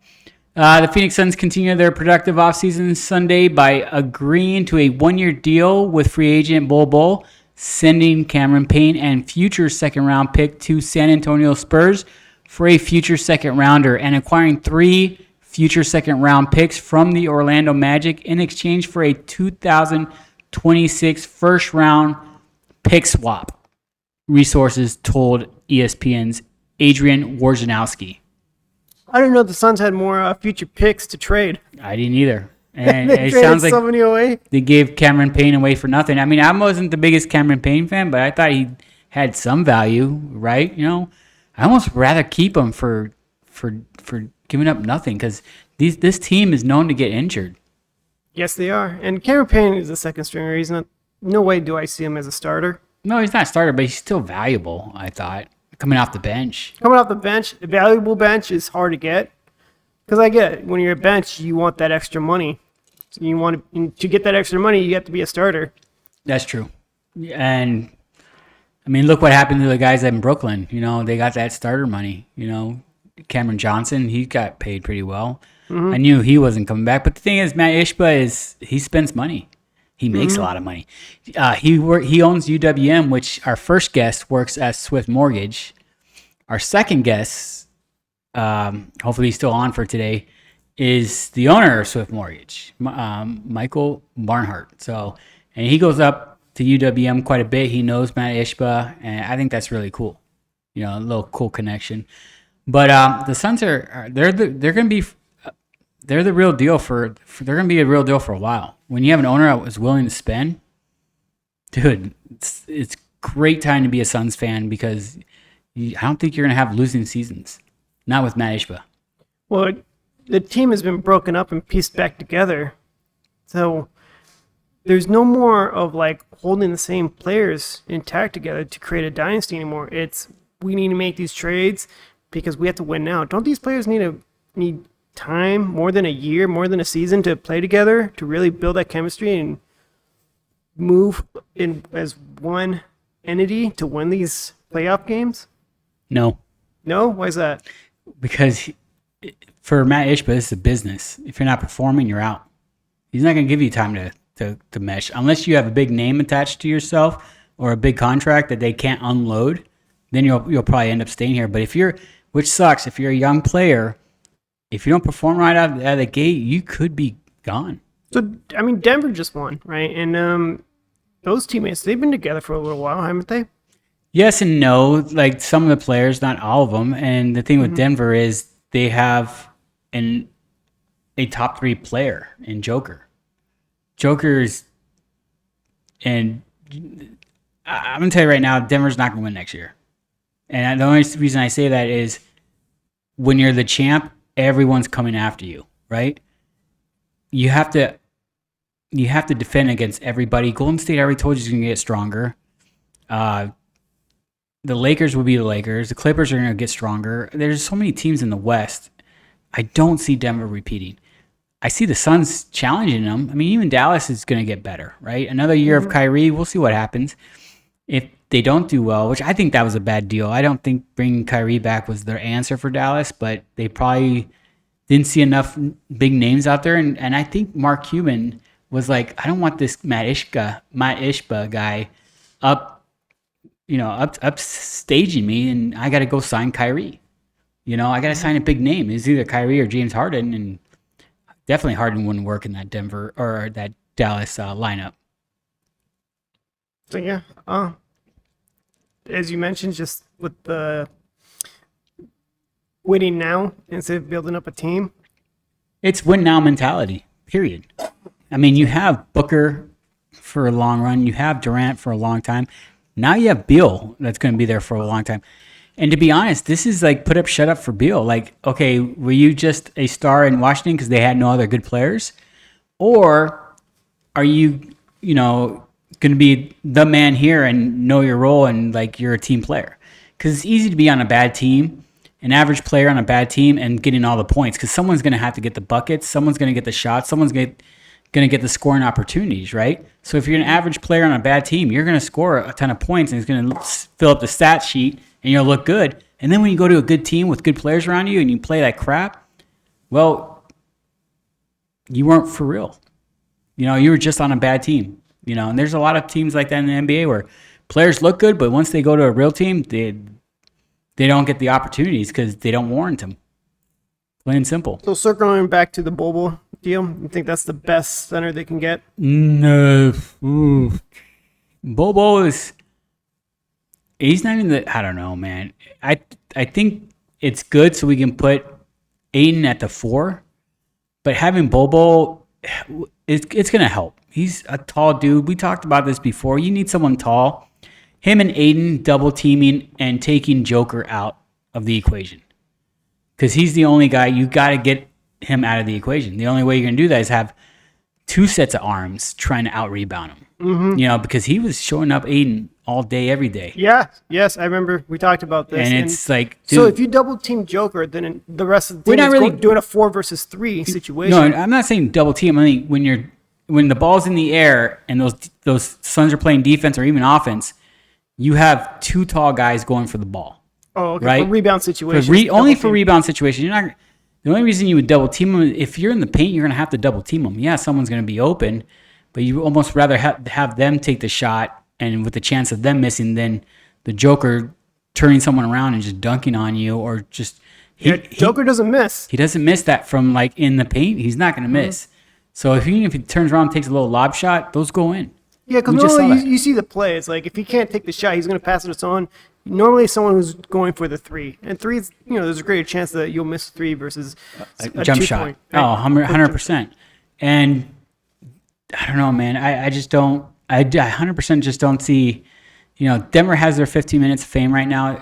The Phoenix Suns continue their productive offseason Sunday by agreeing to a one-year deal with free agent Bol, sending Cameron Payne and future second-round pick to San Antonio Spurs for a future second-rounder, and acquiring 3 future second-round picks from the Orlando Magic in exchange for a 2026 first-round pick swap, resources told ESPN's Adrian Wojnarowski. I didn't know the Suns had more future picks to trade. I didn't either. And They it traded sounds like so many away. they gave Cameron Payne away for nothing. I mean, I wasn't the biggest Cameron Payne fan, but I thought he had some value, right? I almost rather keep him for giving up nothing because this team is known to get injured. Yes, they are. And Cameron Payne is a second stringer. He's not. No way do I see him as a starter. No, he's not a starter, but he's still valuable, I thought, coming off the bench. Coming off the bench, a valuable bench is hard to get. Because I get it. When you're a bench, you want that extra money. So you want to get that extra money, you have to be a starter. That's true. And, I mean, look what happened to the guys in Brooklyn. They got that starter money. Cameron Johnson, he got paid pretty well. I knew he wasn't coming back. But the thing is, Matt Ishbia he spends money. He makes a lot of money. He owns UWM, which our first guest works at Swift Mortgage. Our second guest, hopefully he's still on for today, is the owner of Swift Mortgage, Michael Barnhart. And he goes up to UWM quite a bit. He knows Matt Ishbia, and I think that's really cool. A little cool connection. But the Suns they're going to be. They're the real deal they're going to be a real deal for a while. When you have an owner that was willing to spend, dude, it's great time to be a Suns fan because I don't think you're going to have losing seasons. Not with Matt Ishbia. Well, the team has been broken up and pieced back together. So there's no more of holding the same players intact together to create a dynasty anymore. It's we need to make these trades because we have to win now. Don't these players need time, more than a year, more than a season to play together, to really build that chemistry and move in as one entity to win these playoff games? No. No? Why is that? Because for Matt Ishbia, this is a business. If you're not performing, you're out. He's not going to give you time to to mesh unless you have a big name attached to yourself or a big contract that they can't unload. Then you'll probably end up staying here. But which sucks, if you're a young player, if you don't perform right out of the gate, you could be gone. So, I mean, Denver just won, right? And those teammates, they've been together for a little while, haven't they? Yes and no. Like some of the players, not all of them. And the thing with Denver is they have a top 3 player in Joker. Joker's, and I'm going to tell you right now, Denver's not going to win next year. And the only reason I say that is when you're the champ, everyone's coming after you, right? You have to defend against everybody. Golden State, I already told you, is going to get stronger. The Lakers will be the Lakers. The Clippers are going to get stronger. There's so many teams in the West. I don't see Denver repeating. I see the Suns challenging them. I mean, even Dallas is going to get better, right? Another year of Kyrie, we'll see what happens. If they don't do well, which I think that was a bad deal. I don't think bringing Kyrie back was their answer for Dallas, but they probably didn't see enough big names out there. And I think Mark Cuban was like, I don't want this Matt Ishba guy up staging me, and I got to go sign Kyrie. I got to sign a big name. It's either Kyrie or James Harden, and definitely Harden wouldn't work in that Denver or that Dallas lineup. So yeah, as you mentioned, just with the winning now instead of building up a team, it's win now mentality. Period. I mean, you have Booker for a long run. You have Durant for a long time. Now you have Beal that's going to be there for a long time. And to be honest, this is like put up, shut up for Beal. Like, okay, were you just a star in Washington because they had no other good players? Or are you, going to be the man here and know your role and like you're a team player? Because it's easy to be on a bad team, an average player on a bad team, and getting all the points because someone's going to have to get the buckets, someone's going to get the shots, someone's going to get the scoring opportunities, right? So if you're an average player on a bad team, you're going to score a ton of points and it's going to fill up the stat sheet and you'll look good. And then when you go to a good team with good players around you and you play that crap, well, you weren't for real. You were just on a bad team. And there's a lot of teams like that in the NBA where players look good, but once they go to a real team, they don't get the opportunities because they don't warrant them. Plain and simple. So circling back to the Bobo deal, you think that's the best center they can get? No. Ooh. Bobo he's not even I don't know, man. I think it's good so we can put Aiden at the 4, but having Bobo, it's going to help. He's a tall dude. We talked about this before. You need someone tall. Him and Aiden double teaming and taking Joker out of the equation. Because he's the only guy, you got to get him out of the equation. The only way you're going to do that is have 2 sets of arms trying to out-rebound him. Mm-hmm. Because he was showing up Aiden all day, every day. Yeah, yes, I remember we talked about this. And it's like, dude, so if you double team Joker, then the rest of the team is really doing a 4 versus 3 situation. No, I'm not saying double team. I mean, when the ball's in the air and those Suns are playing defense or even offense, you have 2 tall guys going for the ball. Oh, okay. Right? For rebound situations. Only for rebound situations. The only reason you would double team them, if you're in the paint, you're going to have to double team them. Yeah, someone's going to be open, but you almost rather have them take the shot and with the chance of them missing than the Joker turning someone around and just dunking on you or just... Joker doesn't miss. He doesn't miss that from like in the paint. He's not going to miss. So if he turns around and takes a little lob shot, those go in. Yeah, because normally you see the play. It's like if he can't take the shot, he's going to pass it to someone. Normally, someone who's going for the 3. And 3 is, there's a greater chance that you'll miss 3 versus a jump 2 shot. Point. Oh, 100%. And I don't know, man. I just don't. I 100% just don't see. Denver has their 15 minutes of fame right now.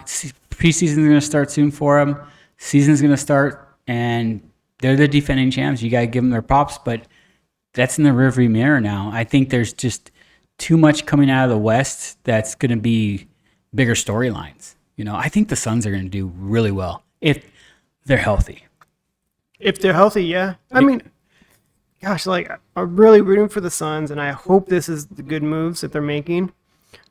Preseason's going to start soon for them. Season's going to start, and they're the defending champs. You got to give them their props, but that's in the rearview mirror now. I think there's just too much coming out of the West that's going to be bigger storylines. I think the Suns are going to do really well if they're healthy. If they're healthy, yeah. I mean, gosh, I'm really rooting for the Suns, and I hope this is the good moves that they're making.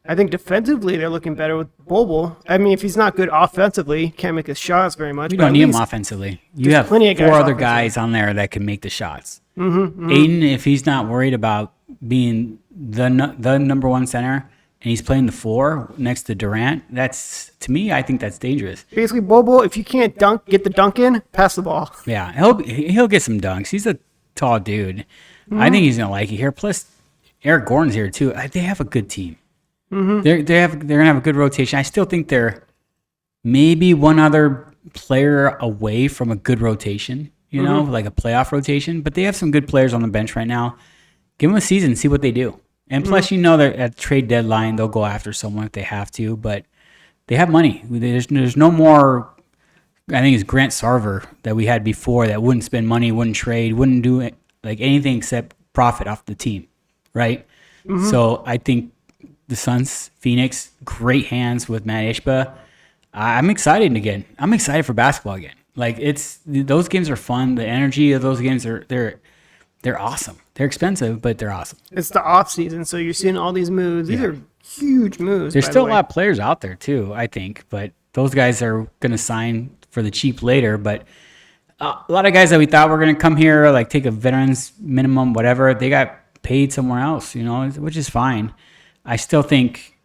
I think defensively they're looking better with Bobo. I mean, if he's not good offensively, can't make his shots very much. You don't need him offensively. You have 4 other guys on there that can make the shots. Mm-hmm. Aiden, if he's not worried about being the number one center, and he's playing the 4 next to Durant. That's, to me, I think that's dangerous. Basically, Bobo, if you can't get the dunk in, pass the ball. Yeah, he'll get some dunks. He's a tall dude. I think he's gonna like it here. Plus, Eric Gordon's here too. They have a good team. They're gonna have a good rotation. I still think they're maybe one other player away from a good rotation. You know, like a playoff rotation. But they have some good players on the bench right now. Give them a season, see what they do. And plus, you know, that at the trade deadline they'll go after someone if they have to. But they have money. There's no more. I think it's Grant Sarver that we had before that wouldn't spend money, wouldn't trade, wouldn't do it, like anything except profit off the team, right? So I think the Suns, Phoenix, great hands with Matt Ishbia. I'm excited again. I'm excited for basketball again. Like those games are fun. The energy of those games they're awesome. They're expensive, but they're awesome. It's the off season, so you're seeing all these moves. These are huge moves. There's still a lot of players out there too, I think, but those guys are going to sign for the cheap later. But a lot of guys that we thought were going to come here, like take a veterans minimum, whatever, they got paid somewhere else, you know, which is fine. I still think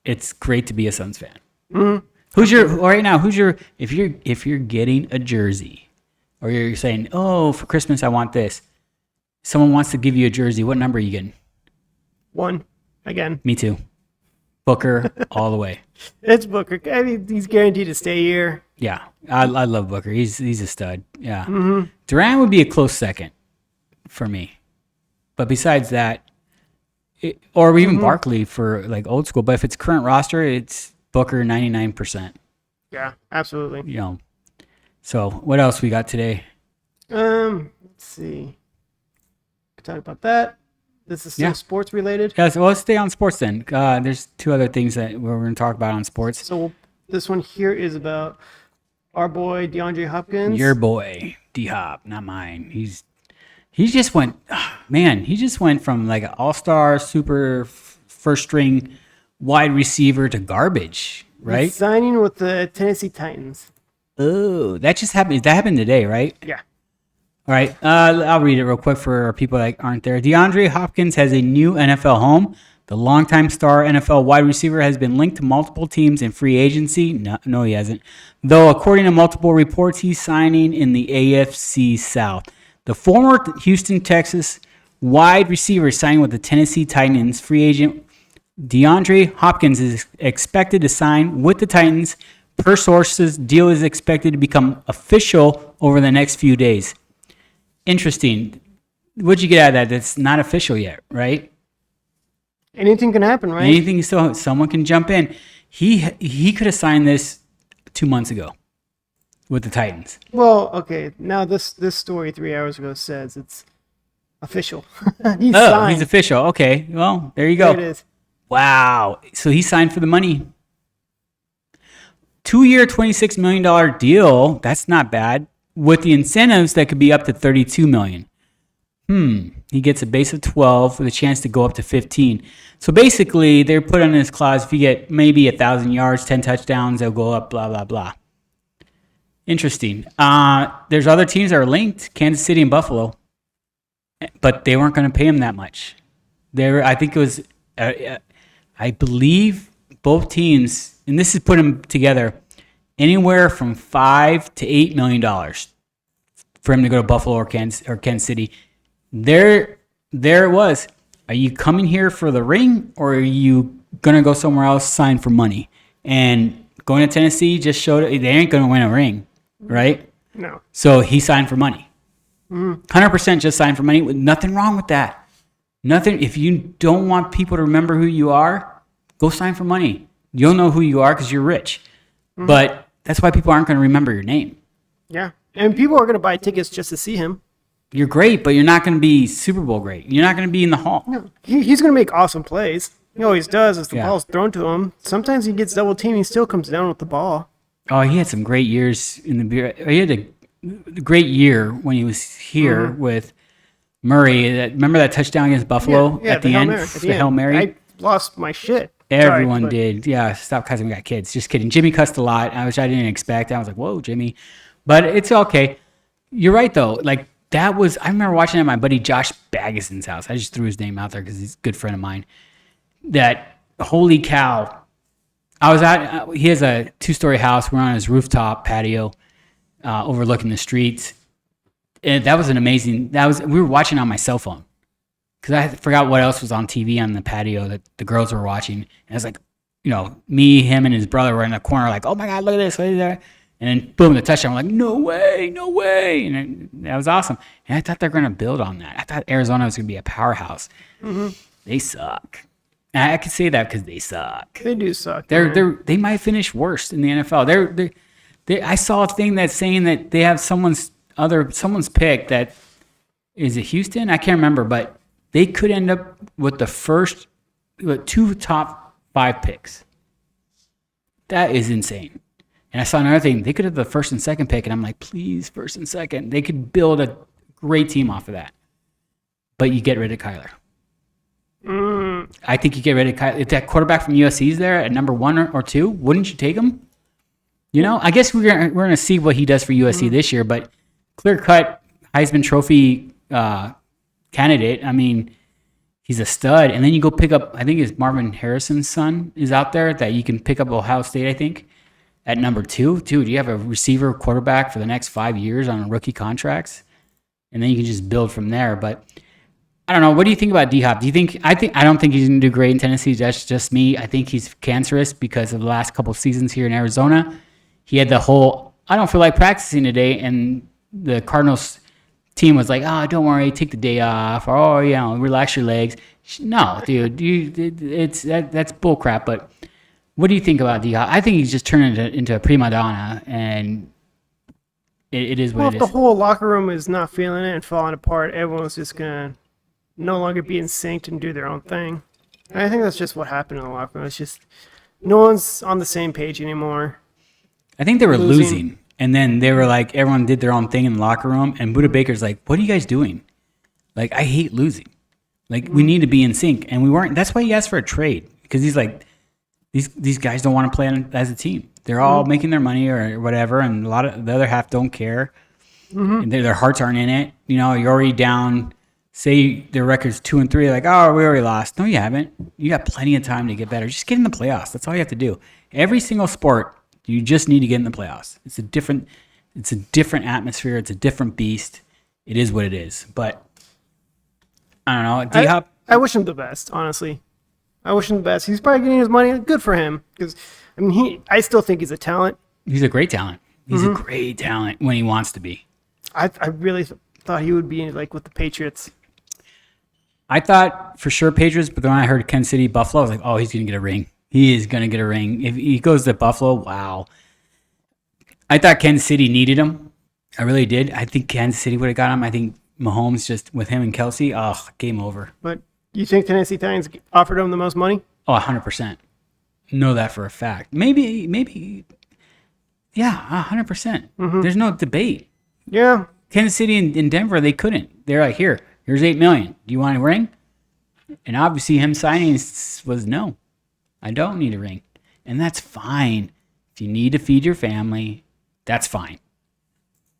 it's great to be a Suns fan. Who's your if you're getting a jersey, or you're saying, oh, for Christmas I want this, someone wants to give you a jersey, what number are you getting? 1 again. Me too. Booker all the way. It's Booker. I mean, he's guaranteed to stay here. Yeah, I love Booker. He's a stud. Yeah, Durant would be a close second for me, but besides that, or even Barkley for like old school. But if it's current roster, it's Booker 99%. Yeah, absolutely. You know. So what else we got today? Let's see. Could talk about that. This is still sports related. Yeah, so let's stay on sports then. There's 2 other things that we're going to talk about on sports. So this one here is about our boy DeAndre Hopkins. Your boy D-Hop, not mine. He just went from like an all-star, super first string wide receiver to garbage, right? He's signing with the Tennessee Titans. Oh, that just happened. That happened today, right? Yeah. All right, I'll read it real quick for people that aren't there. DeAndre Hopkins has a new NFL home. The longtime star NFL wide receiver has been linked to multiple teams in free agency. No, he hasn't. Though, according to multiple reports, he's signing in the AFC South. The former Houston, Texas wide receiver signed with the Tennessee Titans. Free agent DeAndre Hopkins is expected to sign with the Titans. Per sources, deal is expected to become official over the next few days. Interesting. What'd you get out of that? That's not official yet, right? Anything can happen, right? Anything, still, someone can jump in. He could have signed this 2 months ago with the Titans. Well, okay. Now this story 3 hours ago says it's official. He's signed. He's official. Okay. Well, there you go. There it is. Wow. So he signed for the money. 2-year, $26 million deal. That's not bad. With the incentives that could be up to $32 million. He gets a base of 12 with a chance to go up to 15. So basically, they're put on this clause, if you get maybe 1,000 yards, 10 touchdowns, they'll go up, blah, blah, blah. Interesting. There's other teams that are linked, Kansas City and Buffalo, but they weren't going to pay him that much. I think it was, I believe both teams, and this is put them together, anywhere from $5 to $8 million for him to go to Buffalo or Kansas City. There it was. Are you coming here for the ring, or are you gonna go somewhere else, sign for money? And going to Tennessee just showed they ain't gonna win a ring, right? No. So he signed for money. 100% just signed for money. Nothing wrong with that. Nothing. If you don't want people to remember who you are, go sign for money. You'll know who you are because you're rich. But that's why people aren't going to remember your name. Yeah. And people are going to buy tickets just to see him. You're great, but you're not going to be Super Bowl great. You're not going to be in the hall. No. He's going to make awesome plays. He always does as the ball's thrown to him. Sometimes he gets double teamed. He still comes down with the ball. Oh, he had some great years in the beer. He had a great year when he was here with Murray. Remember that touchdown against Buffalo at the end? The Hail Mary? I lost my shit. Everyone did. Yeah, stop because we got kids. Just kidding. Jimmy cussed a lot, which I didn't expect. I was like, whoa, Jimmy. But it's okay. You're right, though. Like, I remember watching it at my buddy Josh Bagason's house. I just threw his name out there because he's a good friend of mine. That, holy cow. He has a 2-story house. We're on his rooftop patio overlooking the streets. And that was we were watching on my cell phone because I forgot what else was on TV on the patio that the girls were watching. And it was like, me, him, and his brother were in the corner like, oh my God, look at this, look at that. And then boom, the touchdown. I'm like, no way, no way. And that was awesome. And I thought they're going to build on that. I thought Arizona was going to be a powerhouse. Mm-hmm. They suck. And I could say that because they suck. They do suck. They might finish worst in the NFL. I saw a thing that's saying that they have someone's pick that is it Houston? I can't remember, but they could end up with the first 2 top 5 picks. That is insane. And I saw another thing. They could have the first and second pick, and I'm like, please, first and second. They could build a great team off of that. But you get rid of Kyler. I think you get rid of Kyler. If that quarterback from USC is there at number 1 or 2, wouldn't you take him? I guess we're gonna see what he does for USC this year, but clear-cut Heisman Trophy candidate. I mean, he's a stud. And then you go pick up, I think it's Marvin Harrison's son is out there that you can pick up Ohio State, I think. At number 2, dude, you have a receiver quarterback for the next 5 years on rookie contracts, and then you can just build from there. But I don't know. What do you think about D-Hop? I don't think he's going to do great in Tennessee. That's just me. I think he's cancerous because of the last couple of seasons here in Arizona. He had the whole, I don't feel like practicing today, and the Cardinals team was like, oh, don't worry, take the day off, or, relax your legs. No, dude, that's bullcrap, but what do you think about D-Hop? I think he's just turned into a prima donna, and it is what it is. Well, if the whole locker room is not feeling it and falling apart, everyone's just going to no longer be in sync and do their own thing. And I think that's just what happened in the locker room. It's just no one's on the same page anymore. I think they were losing, and then they were like, everyone did their own thing in the locker room, and Buda Baker's like, what are you guys doing? Like, I hate losing. Like, we need to be in sync, and we weren't. That's why he asked for a trade, because he's like, These guys don't want to play as a team. They're all making their money or whatever, and a lot of the other half don't care. And their hearts aren't in it. You're already down. Say their record's 2-3. Like, oh, we already lost. No, you haven't. You got plenty of time to get better. Just get in the playoffs. That's all you have to do. Every single sport, you just need to get in the playoffs. It's a different atmosphere. It's a different beast. It is what it is. But I don't know. D-Hop. I wish him the best, honestly. I wish him the best. He's probably getting his money. Good for him. Because, I still think he's a talent. He's a great talent. He's a great talent when he wants to be. I really thought he would be like with the Patriots. I thought for sure Patriots, but then when I heard Kansas City, Buffalo, I was like, oh, he's going to get a ring. He is going to get a ring. If he goes to Buffalo, wow. I thought Kansas City needed him. I really did. I think Kansas City would have got him. I think Mahomes just with him and Kelsey, game over. But you think Tennessee Titans offered him the most money? Oh, 100%. Know that for a fact. Maybe. Yeah, 100%. There's no debate. Yeah. Kansas City and Denver, they couldn't. They're like, here's $8 million. Do you want a ring? And obviously him signing was no. I don't need a ring. And that's fine. If you need to feed your family, that's fine.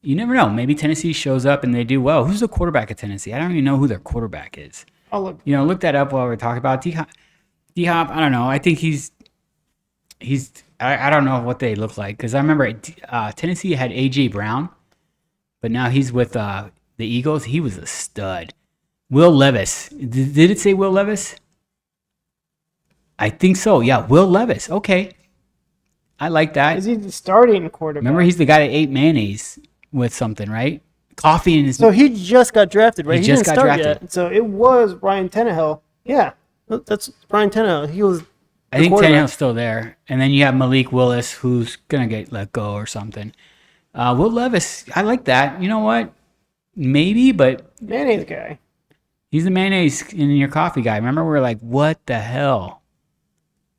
You never know. Maybe Tennessee shows up and they do well. Who's the quarterback at Tennessee? I don't even know who their quarterback is. I'll look. Look that up while we're talking about D-Hop. D-Hop, I don't know. I think he's I don't know what they look like because I remember Tennessee had A.J. Brown, but now he's with the Eagles. He was a stud. Will Levis. Did it say Will Levis? I think so. Yeah, Will Levis. Okay. I like that. Is he the starting quarterback? Remember, he's the guy that ate mayonnaise with something, right? Coffee in his... So he just got drafted, right? He just got drafted. Yet. So it was Ryan Tannehill. Yeah, that's Ryan Tannehill. He was... I think Tannehill's still there. And then you have Malik Willis, who's going to get let go or something. Will Levis, I like that. You know what? Maybe, but... Mayonnaise guy. He's the mayonnaise in your coffee guy. Remember, we were like, what the hell?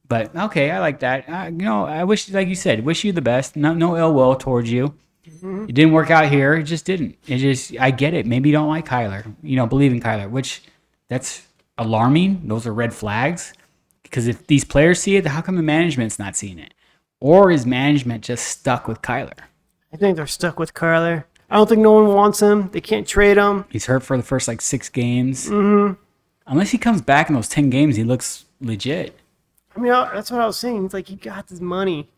But, okay, I like that. I wish, like you said, wish you the best. No ill will towards you. It didn't work out here. It just didn't. I get it. Maybe you don't like Kyler. Believe in Kyler, which that's alarming. Those are red flags. Because if these players see it, how come the management's not seeing it? Or is management just stuck with Kyler? I think they're stuck with Kyler. I don't think no one wants him. They can't trade him. He's hurt for the first like 6 games. Mm-hmm. Unless he comes back in those 10 games, he looks legit. I mean, that's what I was saying. It's like he got his money.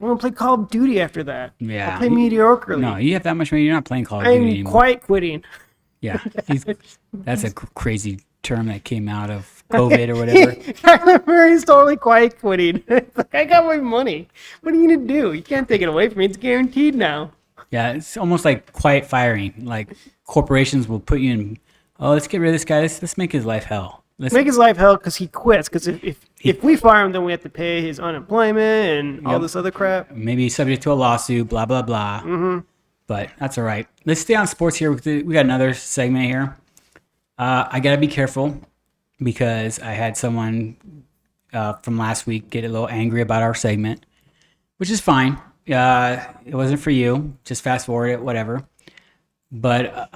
I want to play Call of Duty after that. Yeah. I'll play mediocrely. No, you have that much money. You're not playing Call of I'm Duty anymore. quite quitting. Yeah. That's a crazy term that came out of COVID or whatever. I remember he's totally quiet quitting. It's like, I got my money. What are you going to do? You can't take it away from me. It's guaranteed now. Yeah, it's almost like quiet firing. Like corporations will put you in, oh, let's get rid of this guy. Let's make his life hell. Let's Make his life hell because he quits. Because if we fire him, then we have to pay his unemployment and all this other crap. maybe subject to a lawsuit, blah, blah, blah. Mm-hmm. But that's all right. Let's stay on sports here. We got another segment here. I got to be careful because I had someone from last week get a little angry about our segment, which is fine. It wasn't for you. Just fast forward it, whatever. But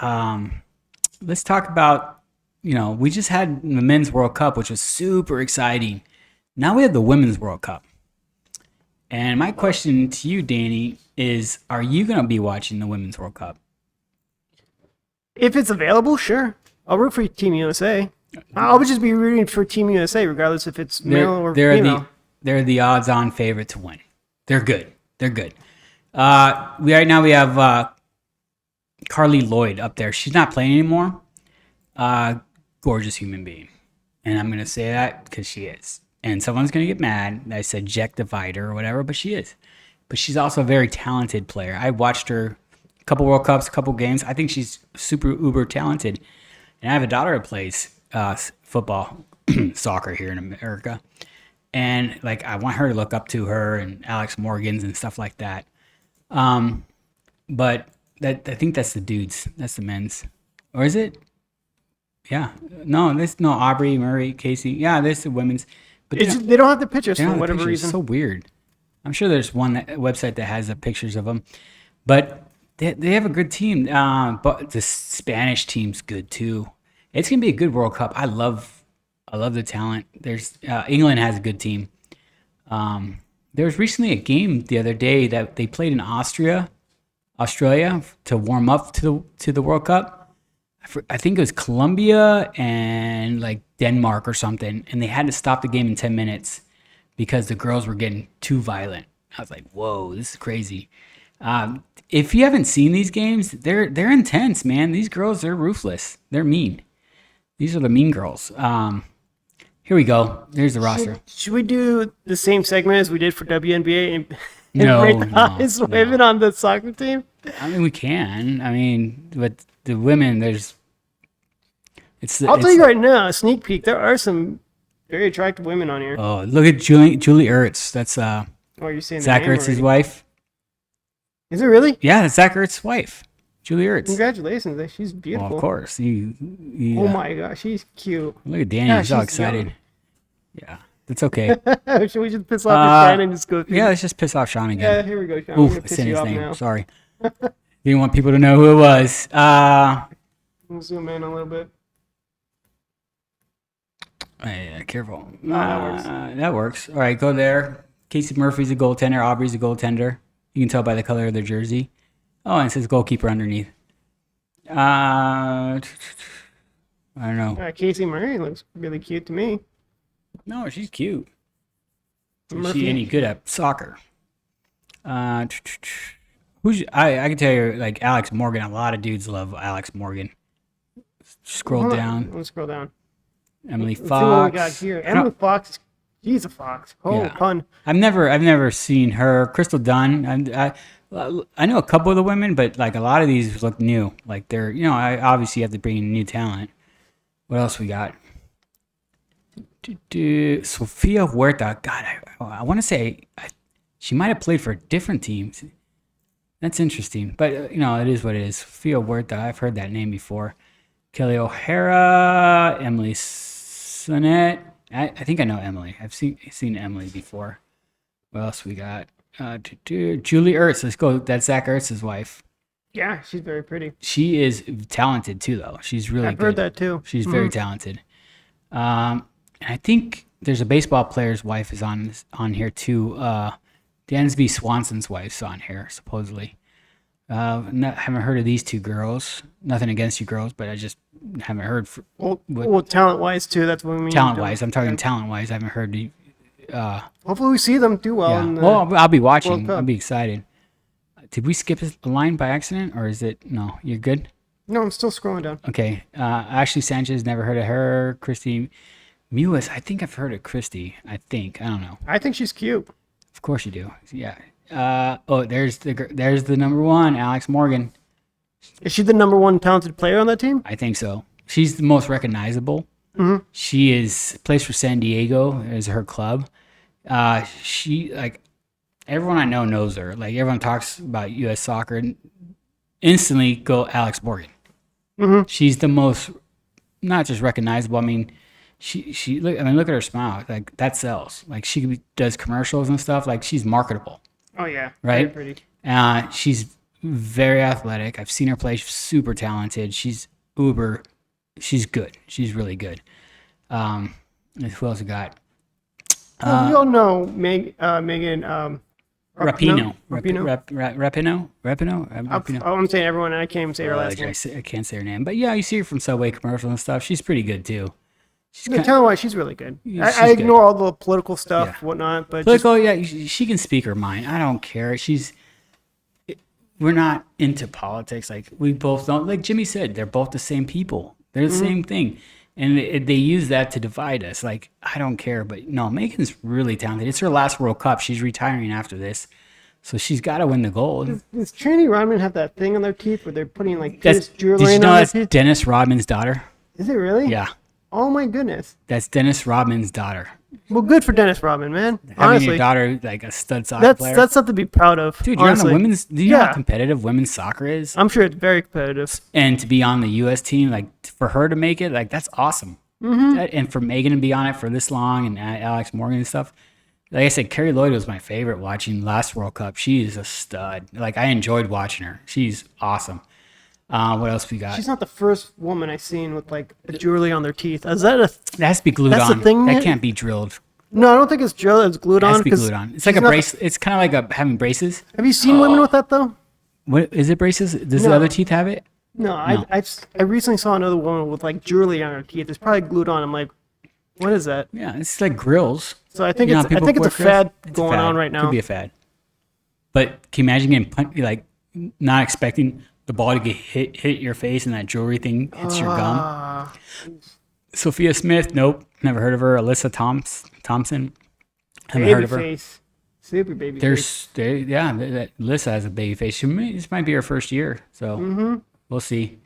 let's talk about, we just had the Men's World Cup, which was super exciting. Now we have the Women's World Cup. And my question to you, Danny, is are you going to be watching the Women's World Cup? If it's available, sure. I'll root for Team USA. I'll just be rooting for Team USA, regardless if it's male or female. They're the odds-on favorite to win. They're good. They're good. Right now we have Carly Lloyd up there. She's not playing anymore. Gorgeous human being. And I'm going to say that because she is. And someone's going to get mad. I said Jack Divider or whatever, but she is. But she's also a very talented player. I watched her a couple World Cups, a couple games. I think she's super uber talented. And I have a daughter who plays football, soccer here in America. And like I want her to look up to her and Alex Morgan's and stuff like that. But I think that's the dudes. That's the men's. Or is it? Yeah. No, Aubrey, Murray, Casey. Yeah, there's the women's. But They don't have the pictures for whatever reason. It's so weird. I'm sure there's website that has the pictures of them. But they have a good team. But the Spanish team's good too. It's gonna be a good World Cup. I love the talent. There's England has a good team. There was recently a game the other day that they played in Australia to warm up to the World Cup. I think it was Colombia and like Denmark or something, and they had to stop the game in 10 minutes because the girls were getting too violent. I was like, whoa, this is crazy. If you haven't seen these games, they're intense, man. These girls are ruthless. They're mean. These are the mean girls. Here we go. There's the roster. Should we do the same segment as we did for WNBA and No, rate the women on the soccer team? I mean, we can. I mean, but the women, I'll tell you right now, a sneak peek. There are some very attractive women on here. Oh, look at Julie Ertz. That's You're saying Zach Ertz's wife. Is it really? Yeah, that's Zach Ertz's wife, Julie Ertz. Congratulations, she's beautiful. Well, of course. Oh my gosh, she's cute. Look at Danny. He's all excited. Young. Yeah, that's okay. Should we just piss off Sean and just go through? Yeah, let's just piss off Sean again. Yeah, here we go, Sean. Oof, I'm gonna piss said you his off name. now. Sorry. Didn't want people to know who it was. We'll zoom in a little bit. Yeah, careful. That works. All right, go there. Casey Murphy's a goaltender. Aubrey's a goaltender. You can tell by the color of their jersey. Oh, and it says goalkeeper underneath. I don't know. Casey Murray looks really cute to me. No, she's cute. Is Murphy. she any good at soccer? I can tell you, like Alex Morgan. A lot of dudes love Alex Morgan. Scroll down. Let's scroll down. Emily Let's see what we Fox. got here. Emily Fox. She's a fox. Oh, Yeah. pun. I've never seen her. Crystal Dunn. I know a couple of the women, but like a lot of these look new. Like they're, I obviously have to bring in new talent. What else we got? Sofia Huerta. God, I want to say she might have played for different teams. That's interesting, but it is what it is. Sofia Huerta. I've heard that name before. Kelly O'Hara, Emily Sonnet. I think I know Emily. I've seen Emily before. What else we got? Julie Ertz. Let's go. That's Zach Ertz's wife. Yeah, she's very pretty. She is talented too, though. She's really I've good. heard that too. She's very talented. And I think there's a baseball player's wife is on here too. Dansby Swanson's wife's on here supposedly. Haven't heard of these two girls. Nothing against you girls, but I just haven't heard. Well, talent wise too. That's what we mean. Talent wise, I'm talking talent wise. I haven't heard. Hopefully, we see them do well. Yeah. In the Well, I'll be watching. World Cup. I'll be excited. Did we skip a line by accident, or is it no? You're good. No, I'm still scrolling down. Okay. Ashley Sanchez, never heard of her. Christy Mewis, I think I've heard of Christy. I don't know. I think she's cute. Of course you do. Yeah. There's the number one, Alex Morgan. Is she the number one talented player on that team? I think so. She's the most recognizable. Mm-hmm. She plays for San Diego as her club. She everyone I know knows her. Like everyone talks about U.S. soccer, instantly go Alex Morgan. Mm-hmm. She's the most not just recognizable. I mean, look at her smile. Like that sells. Like she does commercials and stuff. Like she's marketable. Oh yeah, Right? very pretty. She's very athletic. I've seen her play. She's super talented. She's uber. She's good. She's really good. And who else we got? Well, we all know Megan. Rapinoe. Rapinoe. Rapinoe. I'm saying everyone, and I can't even say her last name. I can't say her name, but yeah, you see her from Subway commercials and stuff. She's pretty good too. Talent-wise, she's really good. Yeah, I she's ignore all the political stuff, Yeah. whatnot, but Political, yeah, she can speak her mind. I don't care. We're not into politics. Like we both don't. Like Jimmy said, they're both the same people. They're the same thing, and they use that to divide us. Like I don't care, but no, Megan's really talented. It's her last World Cup. She's retiring after this, so she's got to win the gold. Does Trini Rodman have that thing on their teeth where they're putting like That's, pierced did you jewelry on know their that's teeth? Dennis Rodman's daughter? Is it really? Yeah, Oh my goodness. that's Dennis Rodman's daughter. Well, good for Dennis Rodman, man. Having Honestly, your daughter like a stud soccer that's player. something to be proud of. Dude, you're honestly. on the women's. Do you know Yeah. how competitive women's soccer is? I'm sure it's very competitive. And to be on the U.S. team, like for her to make it, like that's awesome. And for Megan to be on it for this long, and Alex Morgan and stuff. Like I said, Carrie Lloyd was my favorite watching last World Cup. She is a stud. Like I enjoyed watching her. She's awesome. What else we got? She's not the first woman I've seen with like the jewelry on their teeth. Is that a? That has to be glued That's the on. thing, That man? can't be drilled. No, I don't think it's gel. It's glued It has on. to be 'cause glued on. It's like she's a not- brace. It's kind of like having braces. Have you seen women with that though? What is it? Braces? Does the No. other teeth have it? No, I recently saw another woman with like jewelry on her teeth. It's probably glued on. I'm like, what is that? Yeah, it's like grills. So I think You know it's how I people think it's a wear grills? fad It's a going fad. on right now. Could be a fad. But can you imagine like not expecting the ball to get hit your face and that jewelry thing hits your gum? Ah, Sophia Smith, nope, never heard of her. Alyssa Thompson, haven't heard of her. Babyface, super baby face. Alyssa has a baby face. This might be her first year, so we'll see.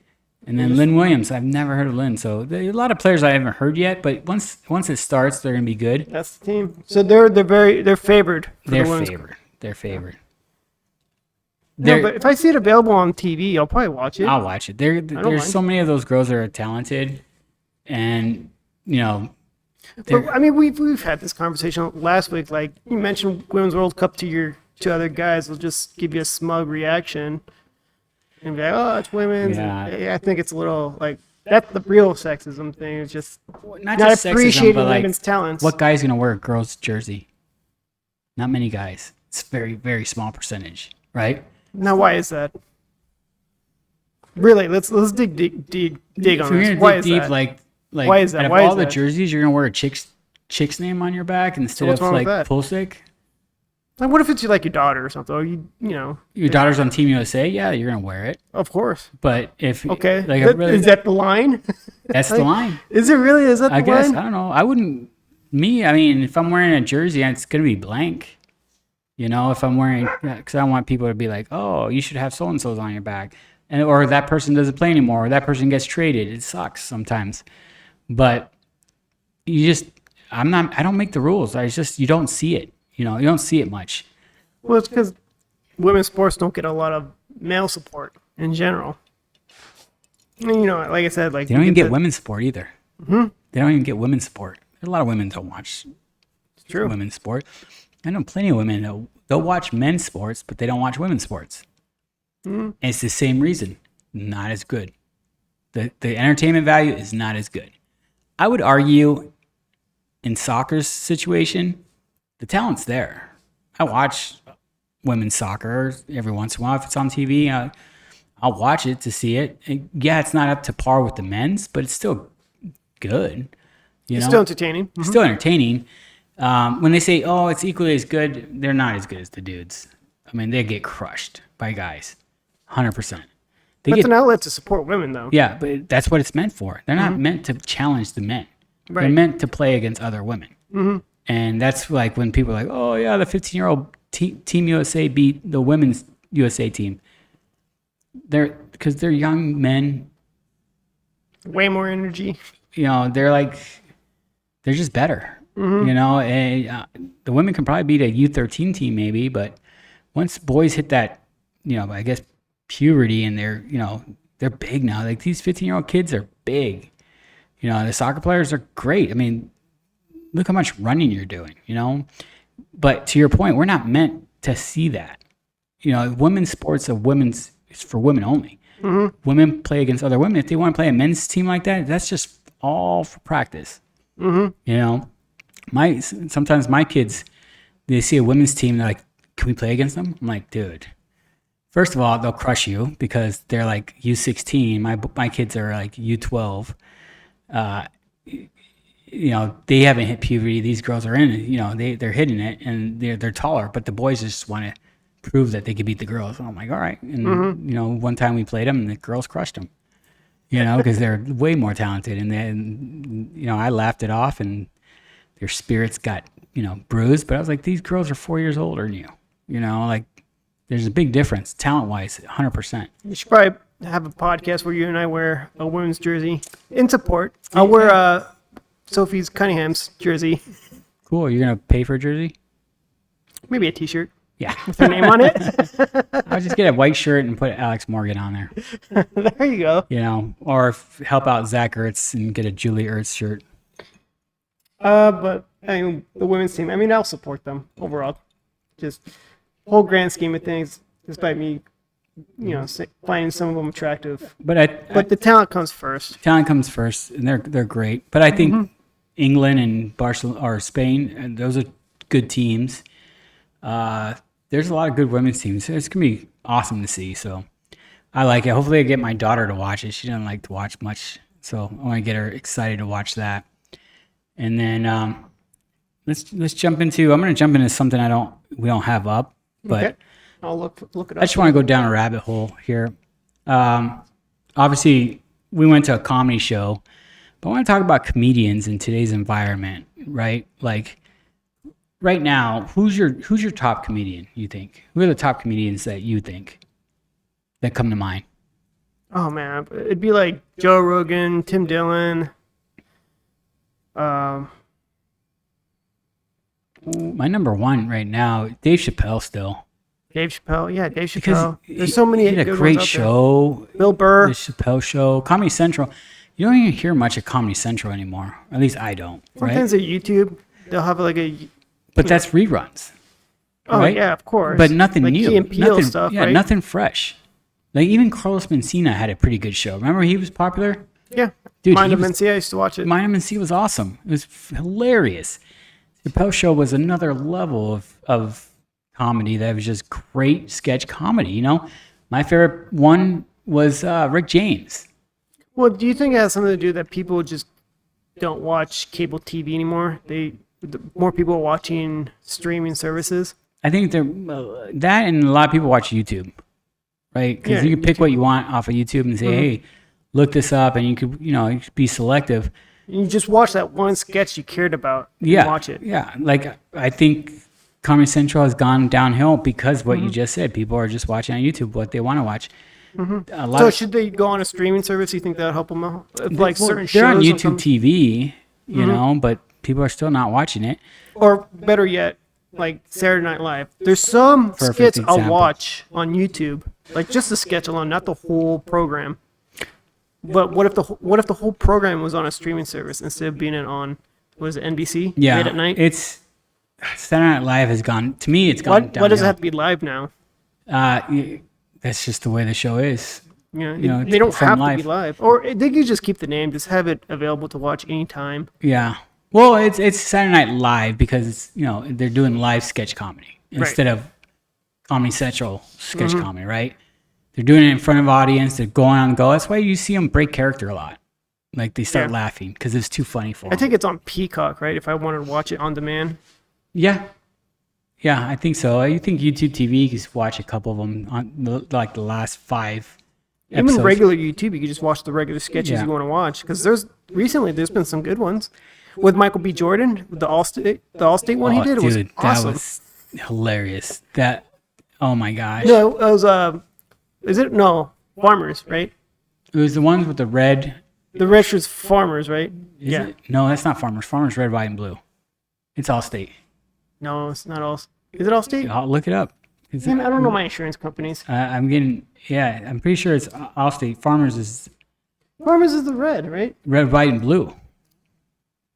And then Lynn Williams, I've never heard of Lynn. So there are a lot of players I haven't heard yet, but once it starts, they're gonna be good. That's the team. So they're favored. For They're the women's- favored. They're favored. No, but if I see it available on TV, I'll probably watch it. I'll watch it. There's mind. so many of those girls that are talented, and But, I mean, we've had this conversation last week. Like you mentioned, Women's World Cup to your two other guys will just give you a smug reaction and be like, "Oh, it's women's." Yeah. And I think it's a little like that's the real sexism thing. It's just not not just sexism, appreciating but like women's talents. what guy's gonna wear a girl's jersey? Not many guys. It's very very small percentage, right? Now, why is that? Really, let's dig If on you're this. gonna Why dig is deep, that? like Why is that? out of Why all is the that? jerseys, you're gonna wear a chick's name on your back instead what's of wrong with like that? Pulisic. Like, what if it's like your daughter or something? Or you know, Your daughter's on Team USA, yeah, you're gonna wear it. of course. But if Okay, like is that the line? that's the line. Is it really? Is that the I guess line? I don't know. I wouldn't. I mean, if I'm wearing a jersey, it's gonna be blank. You know, if I'm wearing, because I don't want people to be like, "Oh, you should have so and so's on your back," and or that person doesn't play anymore, or that person gets traded. It sucks sometimes, but I don't make the rules. You don't see it. You know, you don't see it much. Well, it's because women's sports don't get a lot of male support in general. And, you know, like I said, like They don't you even get get the- women's support either. They don't even get women's support. There's a lot of women don't watch True. women's sport. I know plenty of women that they'll watch men's sports, but they don't watch women's sports. And it's the same reason. Not as good. The entertainment value is not as good. I would argue in soccer's situation, the talent's there. I watch women's soccer every once in a while. If it's on TV, I'll watch it to see it. And yeah, it's not up to par with the men's, but it's still good. It's still entertaining. It's still entertaining. When they say, "Oh, it's equally as good," they're not as good as the dudes. I mean, they get crushed by guys, 100%. But it's an outlet to support women, though. Yeah, but that's what it's meant for. They're not meant to challenge the men. Right. They're meant to play against other women. And that's like when people are like, "Oh yeah, the 15-year-old Team USA beat the women's USA team." Because they're young men. Way more energy. They're just better. And the women can probably beat a U13 team maybe, but once boys hit that, I guess puberty, and they're big now. Like these 15-year-old kids are big. The soccer players are great. I mean, look how much running you're doing, But to your point, we're not meant to see that. Women's sports it's for women only. Women play against other women. If they want to play a men's team like that, that's just all for practice. Sometimes my kids, they see a women's team, they're like, "Can we play against them?" I'm like, dude, first of all, they'll crush you because they're like U16. My kids are like U12. They haven't hit puberty. These girls are in it. They're hitting it, and they're taller. But the boys just want to prove that they could beat the girls. And I'm like, all right. And one time we played them, and the girls crushed them. Because they're way more talented. And then I laughed it off, and their spirits got bruised. But I was like, these girls are 4 years older than you. Like there's a big difference, talent wise, 100%. You should probably have a podcast where you and I wear a women's jersey in support. I'll wear Sophie's Cunningham's jersey. Cool. You're gonna pay for a jersey? Maybe a T-shirt. Yeah, with her name on it. I'll just get a white shirt and put Alex Morgan on there. There you go. Or help out Zach Ertz and get a Julie Ertz shirt. But the women's team, I'll support them overall. Just whole grand scheme of things, despite me, finding some of them attractive. But the talent comes first. Talent comes first, and they're great. But I think England and Barcelona or Spain, and those are good teams. There's a lot of good women's teams. It's gonna be awesome to see. So I like it. Hopefully, I get my daughter to watch it. She doesn't like to watch much, so I want to get her excited to watch that. And then let's jump into. I'm gonna jump into something we don't have up, but okay. I'll look it up. I just want to go down a rabbit hole here. Obviously, we went to a comedy show, but I want to talk about comedians in today's environment, right? Like right now, who's your top comedian, you think? Who are the top comedians that you think that come to mind? Oh man, it'd be like Joe Rogan, Tim Dillon. My number one right now, Dave Chappelle still. Dave Chappelle, yeah, Dave Because Chappelle. There's so many. He had a great show. Bill Burr. The Chappelle Show, Comedy Central. You don't even hear much of Comedy Central anymore. At least I don't. Sometimes right? at YouTube, they'll have like a. But that's reruns. Oh right? yeah, of course. But nothing like new. Key and Peele nothing, stuff, yeah, right? nothing fresh. Like even Carlos Mencia had a pretty good show. Remember he was popular? Yeah. Dude, Mind of Mencia, I used to watch it. Mind of Mencia was awesome. It was hilarious. The Chappelle Show was another level of comedy that was just great sketch comedy. My favorite one was Rick James. Well, do you think it has something to do that people just don't watch cable TV anymore? More people are watching streaming services. I think that, and a lot of people watch YouTube, right? Because you can pick what you want off of YouTube and say, hey, look this up, and you could be selective. You just watch that one sketch you cared about. And watch it. Yeah, like I think Comedy Central has gone downhill because what you just said. People are just watching on YouTube what they want to watch. So should they go on a streaming service? You think that'll help them out? Like certain shows? They're on YouTube TV, but people are still not watching it. Or better yet, like Saturday Night Live. There's some skits I'll watch on YouTube, like just the sketch alone, not the whole program. But what if the whole program was on a streaming service instead of being on NBC? Yeah, late at night. It's Saturday Night Live has gone. To me, it's gone downhill. Why does it have to be live now? That's just the way the show is. Yeah, they don't have to be live, or they could just keep the name, just have it available to watch anytime. Yeah. Well, it's Saturday Night Live because it's they're doing live sketch comedy instead of Comedy Central sketch comedy, right? They're doing it in front of audience. They're going on the go. That's why you see them break character a lot. Like they start laughing because it's too funny for them. I think it's on Peacock, right? If I wanted to watch it on demand. Yeah. Yeah, I think so. I think YouTube TV, you can just watch a couple of them on like the last 5 episodes. Even regular YouTube, you can just watch the regular sketches Yeah. you want to watch. Because there's been some good ones. With Michael B. Jordan, the Allstate one he did, it was awesome. That was hilarious. Oh my gosh. No, it was Farmers, right? It was the ones with the red. The red shirt's Farmers, right? Is it? No, that's not Farmers. Farmers red, white, and blue. It's Allstate. No, it's not all. Is it Allstate? I'll look it up. I don't know my insurance companies. I'm pretty sure it's Allstate. Farmers is Farmers is the red, right? red, white, and blue.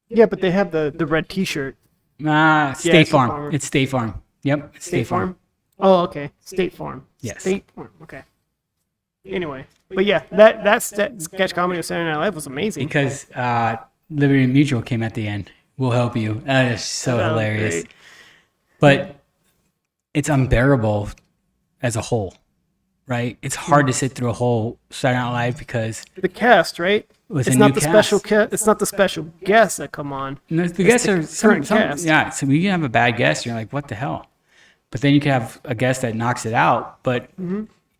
Yeah, but they have the red T-shirt. State Farm. Farmer. It's State Farm. Yep, it's State Farm. Oh, okay. State Farm. Yes. State Farm. Okay. Anyway, but yeah, that sketch comedy of Saturday Night Live was amazing. Because Liberty Mutual came at the end. We'll help you. That is so hilarious. Great. But it's unbearable as a whole, right? It's hard to sit through a whole Saturday Night Live because The cast, right? with It's a not new the cast. special it's not the special guests that come on. No, the guests are current cast. Yeah, so you can have a bad guest, you're like, what the hell? But then you can have a guest that knocks it out. But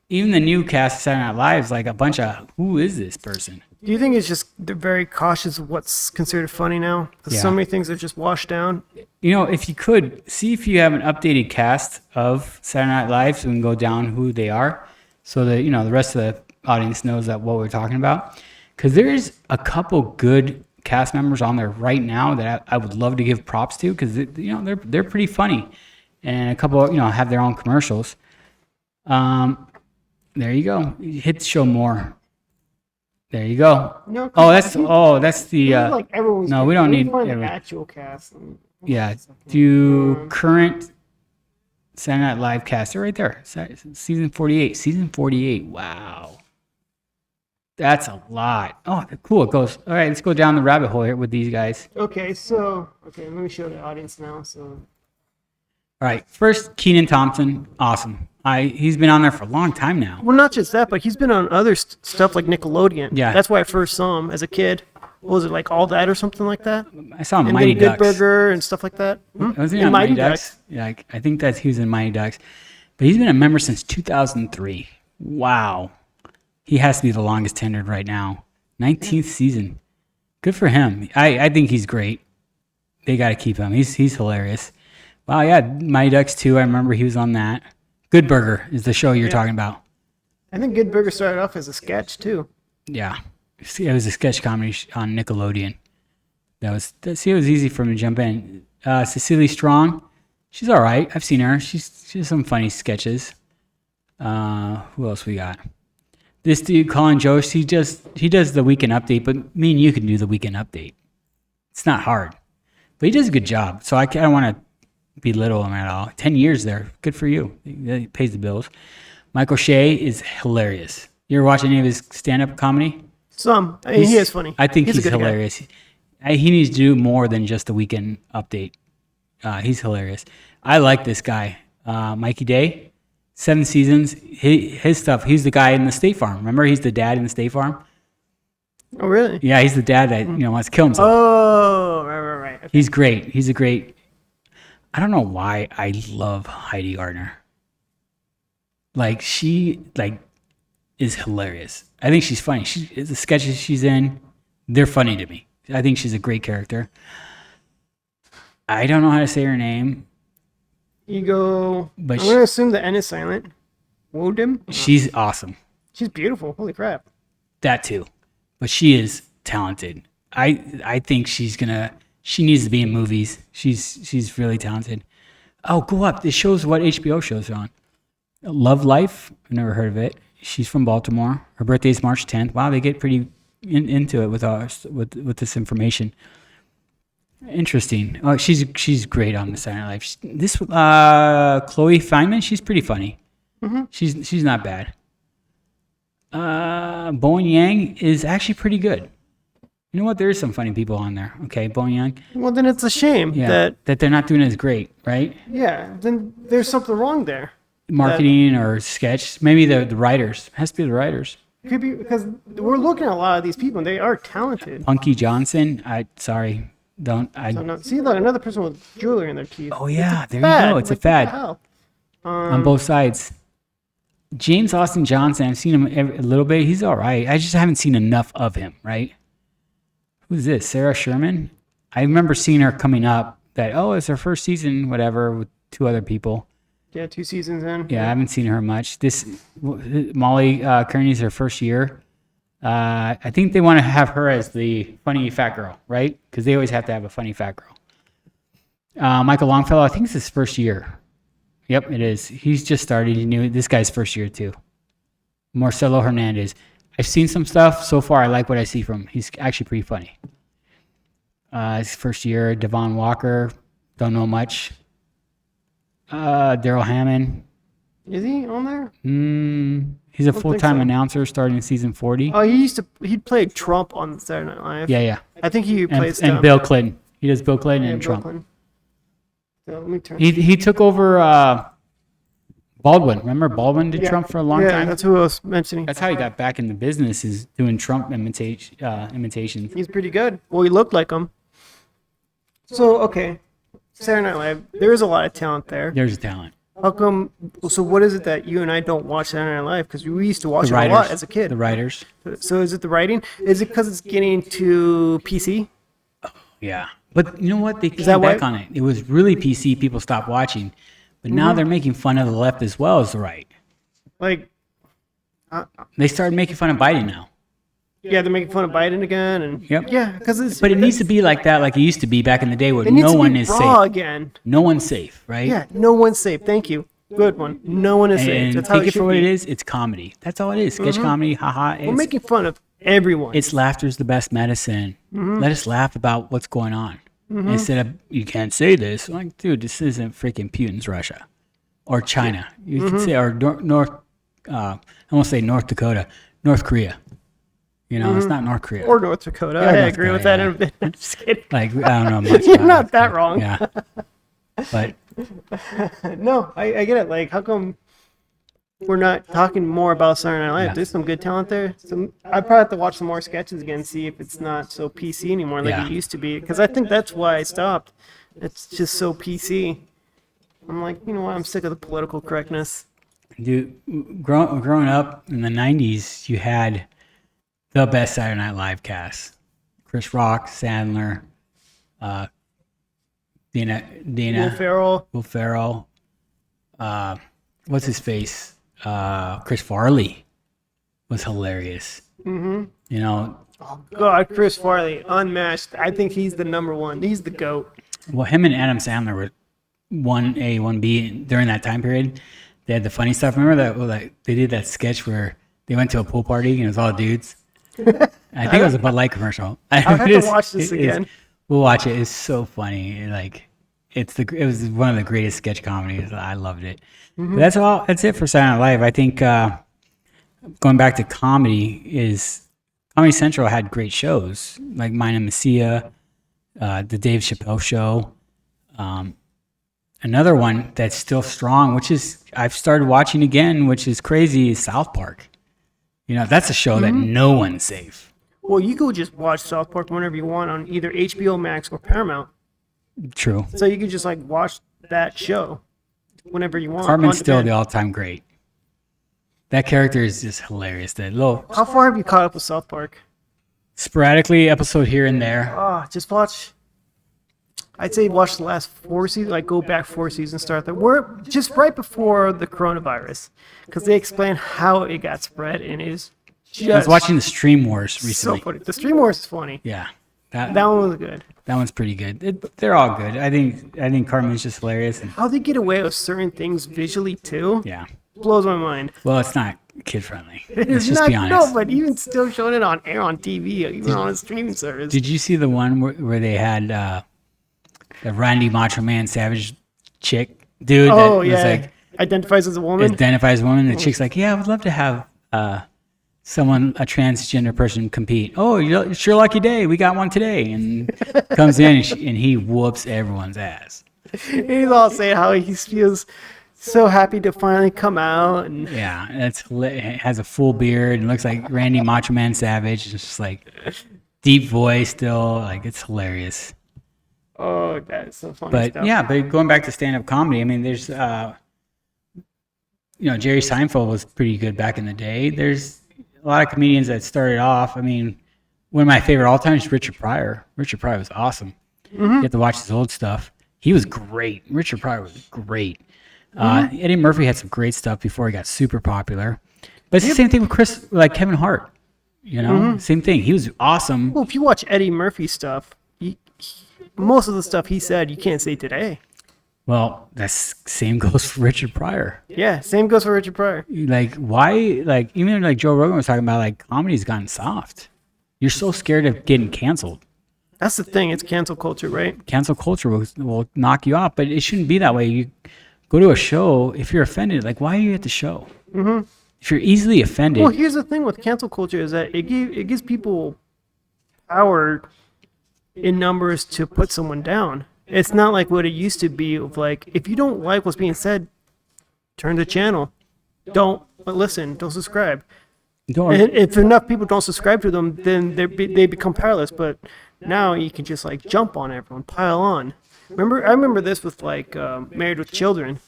even the new cast of Saturday Night Live is like a bunch of, who is this person? Do you think it's just they're very cautious of what's considered funny now? Because so Yeah. many things are just washed down. You know, if you could, see if you have an updated cast of Saturday Night Live so we can go down who they are so that, you know, the rest of the audience knows that what we're talking about. Because there's a couple good cast members on there right now that I would love to give props to because, you know, they're pretty funny. And a couple, you know, have their own commercials. There you go. Hit show more. There you go. No, That's the. like everyone's. no, we don't need the everyone. actual cast. Yeah, do current Saturday Night Live cast. They're right there. Season 48. Season 48. Wow. That's a lot. Oh, cool. It goes. All right, let's go down the rabbit hole here with these guys. Okay, let me show the audience now. So, All right, first, Kenan Thompson. Awesome. He's been on there for a long time now. well, not just that, but he's been on other stuff like Nickelodeon. Yeah. That's why I first saw him as a kid. What was it, like All That or something like that? I saw him in And Mighty then Good Ducks. Burger and stuff like that. Was he In on Mighty Ducks? Yeah, I think that he was in Mighty Ducks. But he's been a member since 2003. Wow. He has to be the longest tenured right now. 19th season. Good for him. I think he's great. They got to keep him. He's hilarious. Wow, yeah, Mighty Ducks 2. I remember he was on that. Good Burger is the show you're talking about. I think Good Burger started off as a sketch too. Yeah. It was a sketch comedy on Nickelodeon. It was easy for him to jump in. Cecily Strong, she's all right. I've seen her. She's some funny sketches. Who else we got? This dude, Colin Jost, he does the weekend update, but me and you can do the weekend update. It's not hard, but he does a good job. So I don't want to belittle him at all. 10 years there, good for you. He pays the bills. Michael Shea is hilarious. You ever watch any of his stand-up comedy? Some. I mean, he is funny. I think he's a good guy. hilarious. He needs to do more than just the weekend update. He's hilarious. I like this guy, Mikey Day. 7 seasons. His stuff. He's the guy in the State Farm. Remember, he's the dad in the State Farm. Oh, really? Yeah, he's the dad that wants to kill himself. Oh, right. Okay. He's great. He's a great. I don't know why I love Heidi Gardner. Like she is hilarious. I think she's funny. The sketches she's in, they're funny to me. I think she's a great character. I don't know how to say her name. I'm But going to assume the N is silent. Wodim? She's awesome. She's beautiful. Holy crap. That too. But she is talented. I think she needs to be in movies. She's really talented. Oh, go up. This shows what HBO shows are on. Love Life. I've never heard of it. She's from Baltimore. Her birthday is March 10th. Wow, they get pretty into it with this information. Interesting. Oh, she's great on the Saturday Night Live. This Chloe Feynman, she's pretty funny. Mm-hmm. She's not bad. Bowen Yang is actually pretty good. You know what? There is some funny people on there. Okay, Bowen Yang. Well, then it's a shame Yeah, that they're not doing as great, right? then there's something wrong there. marketing or sketch. Maybe the writers. It has to be the writers. Could be because we're looking at a lot of these people and they are talented. Punky Johnson. See, look, another person with jewelry in their teeth. Oh yeah, there you Fad. go. It's a Like, what the fad hell? on both sides. James Austin Johnson. I've seen him a little bit. He's all right. I just haven't seen enough of him. Right? Who's this? Sarah Sherman. I remember seeing her coming up. It's her first season, whatever, with 2 other people. Yeah, 2 seasons in. Yeah, I haven't seen her much. Molly Kearney's her first year. I think they want to have her as the funny fat girl, right? Because they always have to have a funny fat girl. Michael Longfellow, I think it's his first year. Yep, it is. He's just started. He knew this guy's first year too. Marcelo Hernandez. I've seen some stuff so far. I like what I see from him. He's actually pretty funny. His first year. Devon Walker. Don't know much. Daryl Hammond. Is he on there? He's a think full-time so. announcer starting in season 40. Oh, he played Trump on Saturday Night Live. Yeah. I think he plays And Bill Clinton. He does Bill Clinton and Bill Trump. Clinton. So let me turn. He took over Baldwin. Remember Baldwin did Trump for a long yeah, time? that's who I was mentioning. That's how he got back in the business, is doing Trump imitations. He's pretty good. Well, he looked like him. So, okay. Saturday Night Live, there is a lot of talent there. There's a talent. How come? So, what is it that you and I don't watch Saturday Night Live? Because we used to watch The it a lot writers. as a kid. The writers. So, is it the writing? Is it because it's getting to PC? Yeah. But you know what? They came that back why- on it. It was really PC. People stopped watching. But now they're making fun of the left as well as the right. Like, They started making fun of Biden now. yeah, they're making fun of Biden again, and Yep. yeah, because it's. But it needs to be like that, like it used to be back in the day, where It needs no to one be is raw safe. again. No one's safe, right? Yeah, no one's safe. Thank you. Good one. No one is safe. And That's how take it it for should what be. it is. It's comedy. That's all it is. Sketch comedy. Haha. We're making fun of everyone. It's laughter's the best medicine. Let us laugh about what's going on instead of you can't say this. I'm like, dude, this isn't freaking Putin's Russia or China. You could say or North. I won't say North Dakota, North Korea. You know, it's not North Korea. or North Dakota. Yeah, I North agree with Korea, that in a bit. I'm just kidding. Like I don't know much. You're about not it, that but, wrong. Yeah, but No, I get it. Like, how come we're not talking more about Saturday Night Live? Yeah. There's some good talent there. I probably have to watch some more sketches again, see if it's not so PC anymore like Yeah. it used to be. Because I think that's why I stopped. It's just so PC. I'm like, you know what? I'm sick of the political correctness. dude, growing up in the '90s, you had the best Saturday Night Live cast: Chris Rock, Sandler, Dana, Will Ferrell. Will Ferrell, what's his face? Chris Farley was hilarious. Mm-hmm. You know, God, Chris Farley, unmatched. I think he's the number one. He's the GOAT. well, him and Adam Sandler were 1A, 1B during that time period. They had the funny stuff. Remember that? Well, like they did that sketch where they went to a pool party and it was all dudes. I think it was a Bud Light commercial. I'll have to watch this again. We'll watch it. It's so funny. Like it was one of the greatest sketch comedies. I loved it. But that's all. That's it for Saturday Night Live. I think going back to comedy is Comedy Central had great shows like Mine and Messia, the Dave Chappelle Show. Another one that's still strong, which is I've started watching again, which is crazy, is South Park. You know, that's a show that no one's safe. Well, you could just watch South Park whenever you want on either HBO Max or Paramount. True. So you could just like watch that show whenever you want. Cartman's on still demand. the all-time great. That character is just hilarious. That little How far have you caught up with South Park? sporadically episode here and there. Just watch. I'd say watch the last 4 seasons. Like go back 4 seasons, start there. We're just right before the coronavirus, because they explain how it got spread, and it is just I was watching the Stream Wars so recently. funny. The Stream Wars is funny. Yeah, that That one was good. one's pretty good. They're all good. I think Cartman's just hilarious. And How they get away with certain things visually too yeah, blows my mind. well, it's not kid friendly. It's Let's just not, be honest. no, but even still showing it on air on TV, even on a streaming service. Did you see the one where they had the Randy Macho Man Savage chick dude that Oh was yeah, like identifies as a woman. identifies woman? The chick's like, yeah, I would love to have someone, a transgender person, compete. Oh, it's your lucky day. We got one today, and comes in and he whoops everyone's ass. He's all saying how he feels So happy to finally come out. And Yeah, it has a full beard and looks like Randy Macho Man Savage. It's just like deep voice still. Like it's hilarious. oh, that is so funny But stuff. yeah, but going back to stand-up comedy, I mean, there's Jerry Seinfeld was pretty good back in the day. There's a lot of comedians that started off. I mean, one of my favorite all time is Richard Pryor. Richard Pryor was awesome. You have to watch his old stuff. He was great. Richard Pryor was great. Eddie Murphy had some great stuff before he got super popular. But it's the same thing with Kevin Hart. Same thing. He was awesome. Well, if you watch Eddie Murphy stuff, most of the stuff he said you can't say today. Well, that's same goes for Richard Pryor. Yeah, same goes for Richard Pryor. Like why? Like even like Joe Rogan was talking about, like comedy's gotten soft. You're so scared of getting canceled. That's the thing. It's cancel culture, right? Cancel culture will knock you off, but it shouldn't be that way. You go to a show, if you're offended, like why are you at the show? If you're easily offended, Well, here's the thing with cancel culture is that it gives people power in numbers to put someone down. It's not like what it used to be of like, if you don't like what's being said, turn the channel. Don't listen. Don't subscribe. And if enough people don't subscribe to them, then they become powerless. But now you can just like jump on everyone, pile on. I remember this with like Married with Children.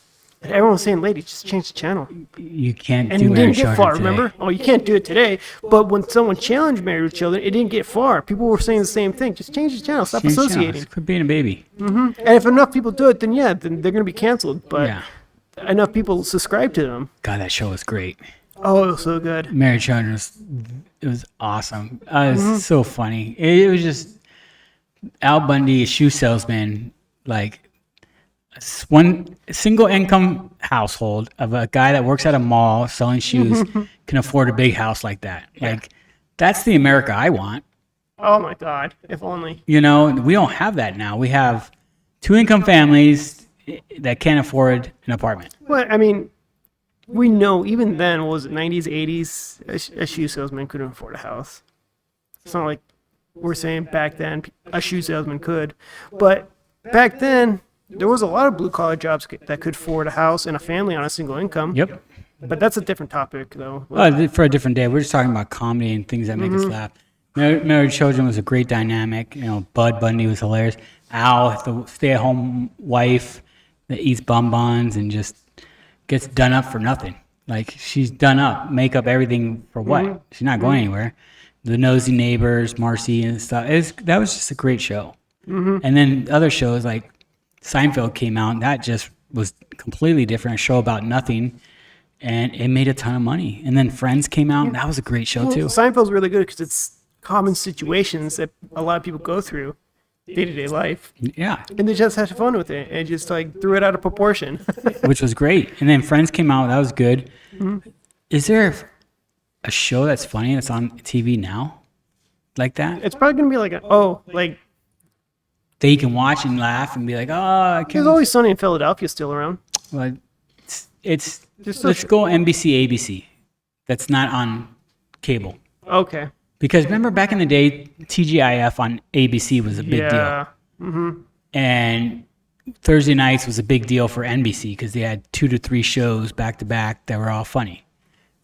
And everyone was saying, "Lady, just change the channel." you can't And do it didn't marriage get children far. today. Remember? Oh, you can't do it today. But when someone challenged Married with Children, it didn't get far. People were saying the same thing. Just change the channel. Stop Change channels. associating. Quit being a baby. And if enough people do it, then yeah, then they're gonna be canceled. But Yeah. enough people subscribe to them. God, that show was great. Oh, it was so good. Marriage Children was awesome. It was so funny. It was just Al Bundy, a shoe salesman, like one single income household of a guy that works at a mall selling shoes can afford a big house like that. Like that's the America I want. Oh my God! If only. We don't have that now. We have two income families that can't afford an apartment. Well, I mean, we know even then, what was it 90s, 80s? A shoe salesman couldn't afford a house. It's not like we're saying back then a shoe salesman could, but back then there was a lot of blue collar jobs that could afford a house and a family on a single income. Yep. But that's a different topic, though. For a different day. We're just talking about comedy and things that make us laugh. Married Children was a great dynamic. Bud Bundy was hilarious. Al, the stay-at-home wife that eats bonbons and just gets done up for nothing. Like she's done up, make up everything for what? She's not going anywhere. The Nosy Neighbors, Marcy and stuff. That was just a great show. And then other shows like Seinfeld came out, and that just was completely different. A show about nothing, and it made a ton of money. And then Friends came out, and that was a great show too. Seinfeld's really good because it's common situations that a lot of people go through day-to-day life. Yeah, And they just had fun with it and just like threw it out of proportion. which was great. And then Friends came out, that was good. Is there a show that's funny that's on TV now, like that? It's probably going to be like That you can watch and laugh and be like, oh, I There's can't. Always Sunny in Philadelphia still around. Well, it's Just let's so- go NBC, ABC. That's not on cable. Okay. Because remember back in the day, TGIF on ABC was a big deal. And Thursday nights was a big deal for NBC because they had 2 to 3 shows back to back that were all funny,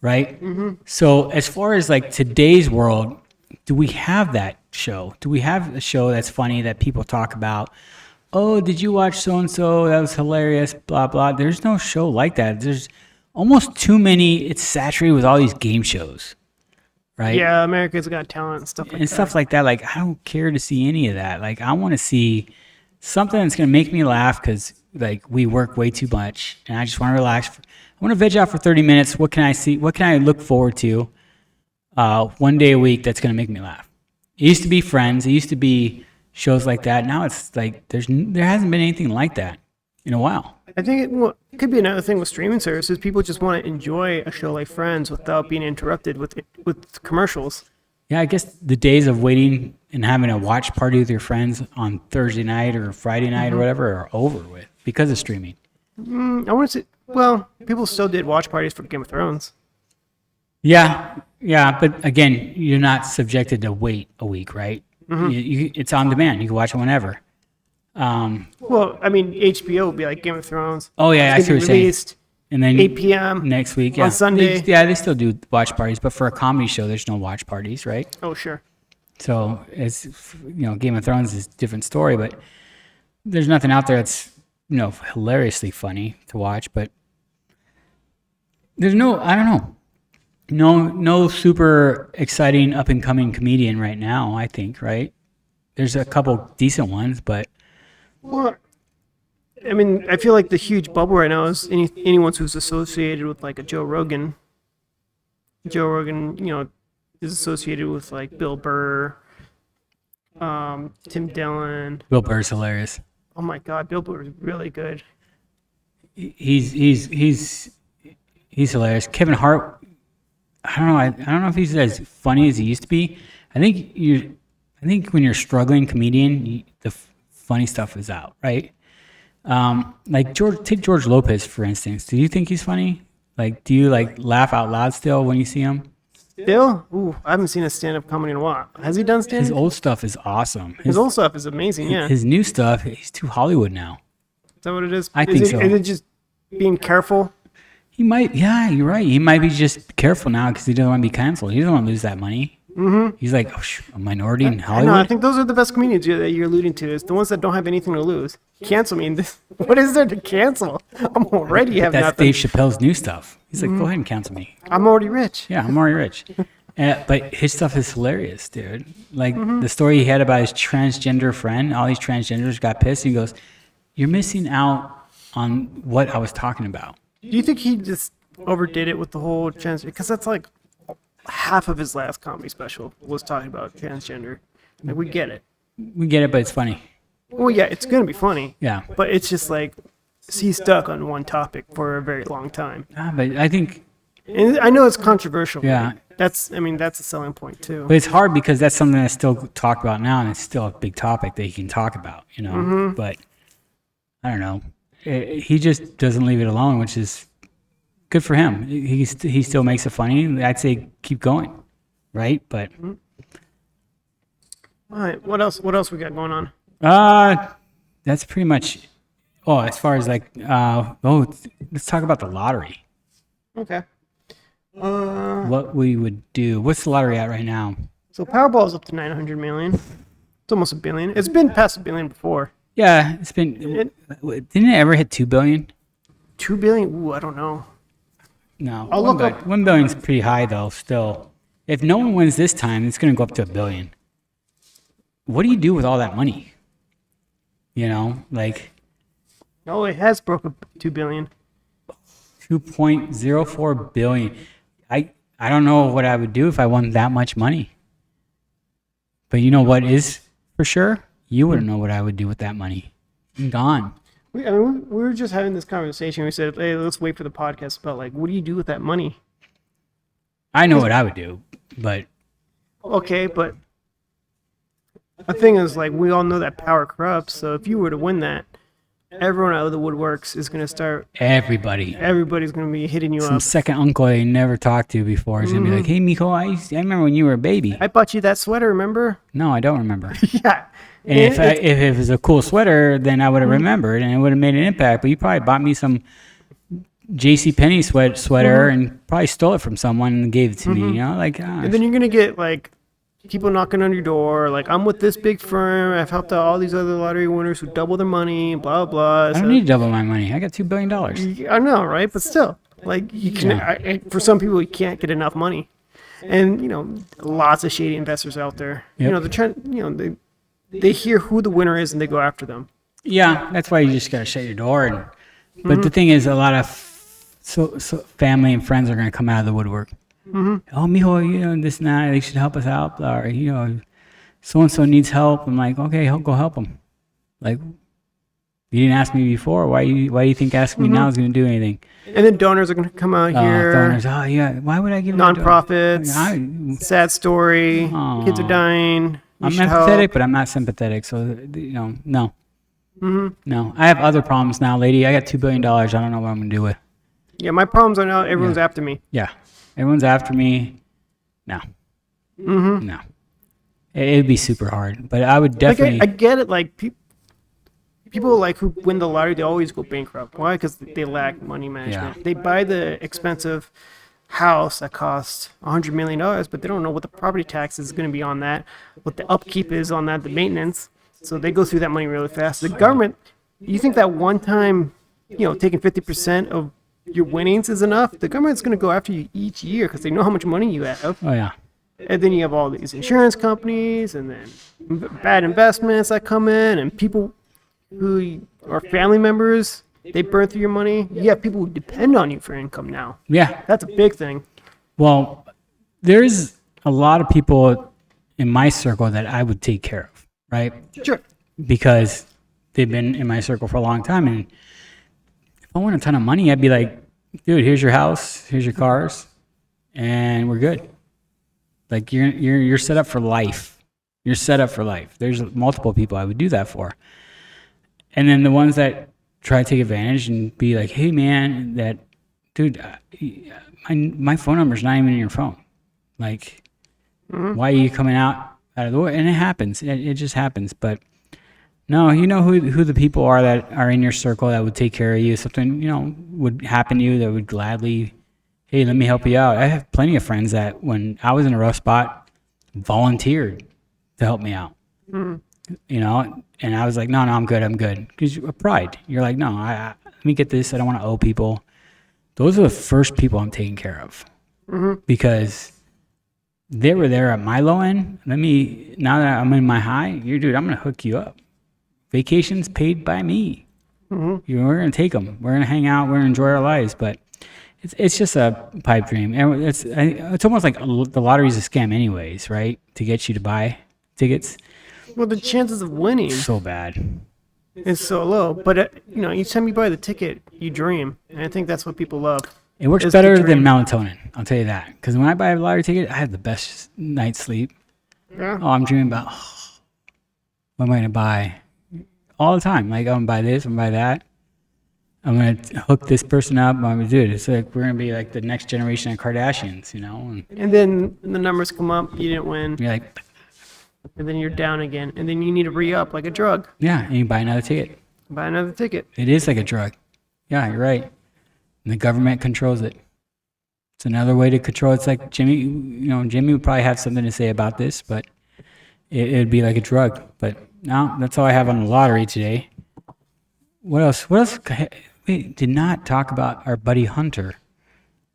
right? So as far as like today's world, do we have that show? Do we have a show that's funny that people talk about? Oh, did you watch so-and-so? That was hilarious, blah, blah. There's no show like that. There's almost too many. It's saturated with all these game shows, right? Yeah, America's Got Talent and stuff like And that. stuff like that. Like, I don't care to see any of that. Like, I want to see something that's going to make me laugh because, like, we work way too much. And I just want to relax. I want to veg out for 30 minutes. What can I see? What can I look forward to one day a week that's going to make me laugh? It used to be Friends. It used to be shows like that. Now it's like there hasn't been anything like that in a while. I think it could be another thing with streaming services. People just want to enjoy a show like Friends without being interrupted with commercials. Yeah, I guess the days of waiting and having a watch party with your friends on Thursday night or Friday night or whatever are over with because of streaming. I want to say, well, people still did watch parties for Game of Thrones. Yeah, but again, you're not subjected to wait a week, right? It's on demand. You can watch it whenever. Well, I mean, HBO would be like Game of Thrones. Oh yeah, I It's see gonna what be you're saying. released And then 8 p.m. next week, on yeah, Sunday. they still do watch parties, but for a comedy show, there's no watch parties, right? Oh, sure. So it's Game of Thrones is a different story, but there's nothing out there that's hilariously funny to watch. But there's I don't know, no super exciting up and coming comedian right now. I think right. There's a couple decent ones, but Well, I mean, I feel like the huge bubble right now is anyone who's associated with like a Joe Rogan. Joe Rogan, is associated with like Bill Burr, Tim Dillon. Bill Burr's hilarious. Oh my God, Bill Burr is really good. He's hilarious. Kevin Hart, I don't know. I don't know if he's as funny as he used to be. I think when you're a struggling comedian, the funny stuff is out, right? Like take George Lopez for instance. Do you think he's funny? Like, do you like laugh out loud still when you see him? Still? Ooh, I haven't seen a stand-up comedy in a while. Has he done His stand-up? old stuff is awesome. His old stuff is amazing, yeah. His new stuff, he's too Hollywood now. Is that what it is? I think so. Is it just being careful? He might, yeah, you're right. He might be just careful now because he doesn't want to be canceled. He doesn't want to lose that money. Mm-hmm. He's like, a minority in Hollywood. No, I think those are the best comedians that you're alluding to. Is the ones that don't have anything to lose. Cancel me. What is there to cancel? I'm already have That's nothing. Dave Chappelle's new stuff. He's like, go ahead and cancel me. I'm already rich. Yeah, I'm already rich. But his stuff is hilarious, dude. Like the story he had about his transgender friend, all these transgenders got pissed. He goes, "You're missing out on what I was talking about." Do you think he just overdid it with the whole transgender? Because that's like half of his last comedy special was talking about transgender. Like, we get it. We get it, but it's funny. Well, yeah, it's gonna be funny. Yeah. But it's just like he's stuck on one topic for a very long time. But I think, And I know it's controversial. Yeah. Right? That's a selling point too. but it's hard because that's something that's still talked about now, and it's still a big topic that you can talk about, But I don't know. He just doesn't leave it alone, which is good for him. He still makes it funny. I'd say keep going, right? But All right, what else we got going on? that's pretty much. Oh, as far as like, let's talk about the lottery. Okay. What we would do. What's the lottery at right now? So Powerball's up to 900 million. It's almost a billion. It's been past a billion before. Yeah, it's been. Didn't it ever hit 2 billion? 2 billion? Ooh, I don't know. No. I'll look up. 1 billion's pretty high though. Still, if no one wins this time, it's going to go up to 1 billion. What do you do with all that money? Like Oh, it has broke up 2 billion. 2.04 billion. I don't know what I would do if I won that much money. But you know what is for sure? You wouldn't know what I would do with that money. I'm gone. We were just having this conversation. We said, hey, let's wait for the podcast about like, what do you do with that money? I know what I would do, but Okay, but the thing is, like, we all know that power corrupts. So if you were to win that, everyone out of the woodworks is going to start. everybody's Going to be hitting you some up. second uncle I never talked to before is going to be like, hey, Miko, I remember when you were a baby. I bought you that sweater, remember? No, I don't remember. Yeah. And if it was a cool sweater, then I would have remembered and it would have made an impact. But you probably bought me some JCPenney sweater and probably stole it from someone and gave it to me. And then you're going to get, like, people knocking on your door, like, I'm with this big firm. I've helped out all these other lottery winners who double their money, blah, blah. I don't need to double my money. I got $2 billion. I know, right? But still, like, you can. For some people, you can't get enough money, and lots of shady investors out there. Yep. They're trying. They hear who the winner is and they go after them. Yeah, that's why you just got to shut your door. But the thing is, a lot of family and friends are going to come out of the woodwork. Oh, mijo, this and that, they should help us out. Or, so-and-so needs help. I'm like, okay, go help them. Like, you didn't ask me before. Why do you think asking me now is going to do anything? And then donors are going to come out here. Donors, yeah, why would I give Nonprofits. Sad story. Kids are dying. I'm empathetic, but I'm not sympathetic. So, no. No. I have other problems now, lady. I got $2 billion. I don't know what I'm going to do with. Yeah, my problems are now everyone's after me. Yeah. Everyone's after me. No. No. It'd be super hard. But I would definitely. I get it. Like, people like who win the lottery, they always go bankrupt. Why? Because they lack money management. Yeah. They buy the expensive house that costs $100 million, but they don't know what the property tax is going to be on that, what the upkeep is on that, the maintenance. So they go through that money really fast. The government, you think that one time, taking 50% of your winnings is enough? The government's going to go after you each year because they know how much money you have. Oh yeah. And then you have all these insurance companies and then bad investments that come in and people who are family members, they burn through your money. You have people who depend on you for income now. Yeah. That's a big thing. Well, there's a lot of people in my circle that I would take care of, right? Sure. Because they've been in my circle for a long time. And if I want a ton of money, I'd be like, dude, here's your house, here's your cars, and we're good. Like you're set up for life. You're set up for life. There's multiple people I would do that for. And then the ones that try to take advantage and be like, hey man, dude, my phone number's not even in your phone. Like, why are you coming out of the way? And it happens. It just happens. But no, you know who the people are that are in your circle that would take care of you. Something, would happen to you that would gladly, hey, let me help you out. I have plenty of friends that when I was in a rough spot, volunteered to help me out. And I was like, no, I'm good. Because pride. You're like, no, let me get this. I don't want to owe people. Those are the first people I'm taking care of. Because they were there at my low end. Now that I'm in my high, dude, I'm going to hook you up. Vacations paid by me. We're going to take them. We're going to hang out. We're going to enjoy our lives. But it's just a pipe dream. And it's almost like the lottery's a scam anyways, right? To get you to buy tickets. Well, the chances of winning So bad. is so low. But, each time you buy the ticket, you dream. And I think that's what people love. It works is the better than dream. melatonin. I'll tell you that. Because when I buy a lottery ticket, I have the best night's sleep. Yeah. Oh, I'm dreaming about, what am I going to buy? All the time. Like, I'm going to buy this, I'm going to buy that. I'm going to hook this person up. I'm going to do it. It's like we're going to be like the next generation of Kardashians, And then the numbers come up, you didn't win. You're like, And then you're down again. And then you need to re-up like a drug. yeah, and you buy another ticket. Buy another ticket. It is like a drug. Yeah, you're right. And the government controls it. It's another way to control. It's like Jimmy would probably have something to say about this, but it'd be like a drug. But no, that's all I have on the lottery today. What else? We did not talk about our buddy Hunter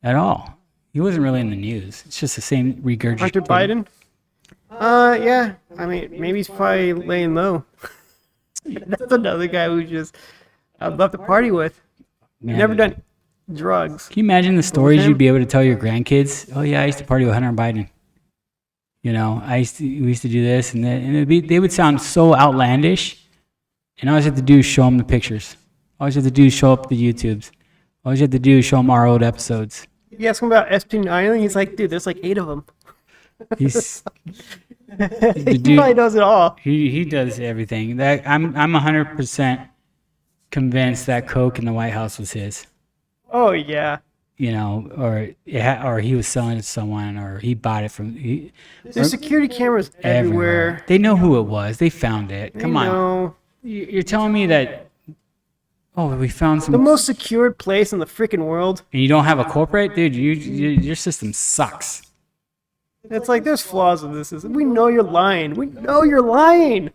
at all. He wasn't really in the news. It's just the same regurgitated. Hunter Biden? Yeah. I mean, maybe he's probably laying low. That's another guy who I'd love to party with. Man, Never done drugs. Can you imagine the stories him? you'd be able to tell your grandkids? Oh yeah, I used to party with Hunter Biden. We used to do this and that, and they would sound so outlandish. And all I had to do is show them the pictures. All I had to do is show up the YouTubes. All I had to do is show them our old episodes. You ask him about Epstein Island, he's like, dude, there's like 8 of them. He's He probably does it all. he does everything. That I'm 100% convinced that Coke in the White House was his. Oh, yeah. Or he was selling it to someone, or he bought it from. There's security cameras everywhere. They know who it was. They found it. Come on. on. You're telling me that? Oh, we found some. The most secured place in the freaking world. And you don't have a corporate, dude. Your system sucks. It's like there's flaws with this. We know you're lying. We know you're lying.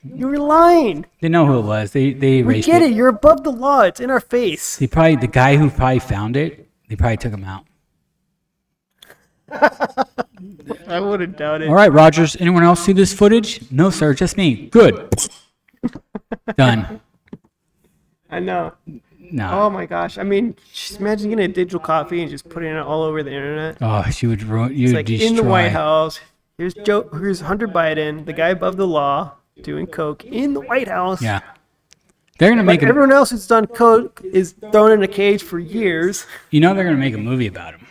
You're lying. They know who it was. They We erased get it. You're above the law. It's in our face. The guy who probably found it. They probably took him out. I wouldn't doubt it. All right, Rogers. Anyone else see this footage? No, sir. Just me. Good. Done. I know. No. Oh my gosh. I mean, just imagine getting a digital copy and just putting it all over the internet. Oh, she would ruin. You It's would like destroy. in the White House. Here's Hunter Biden, the guy above the law, doing coke in the White House. Yeah. They're gonna make. Everyone else who's done coke is thrown in a cage for years. They're gonna make a movie about him.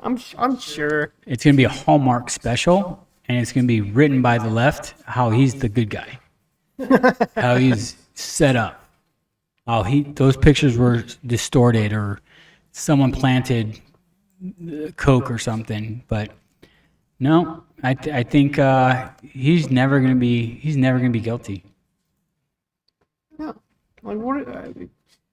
I'm sure. It's gonna be a Hallmark special, and it's gonna be written by the left. How he's the good guy. How he's set up. Oh, those pictures were distorted, or someone planted coke or something. But no, I think he's never gonna be guilty. No. Like,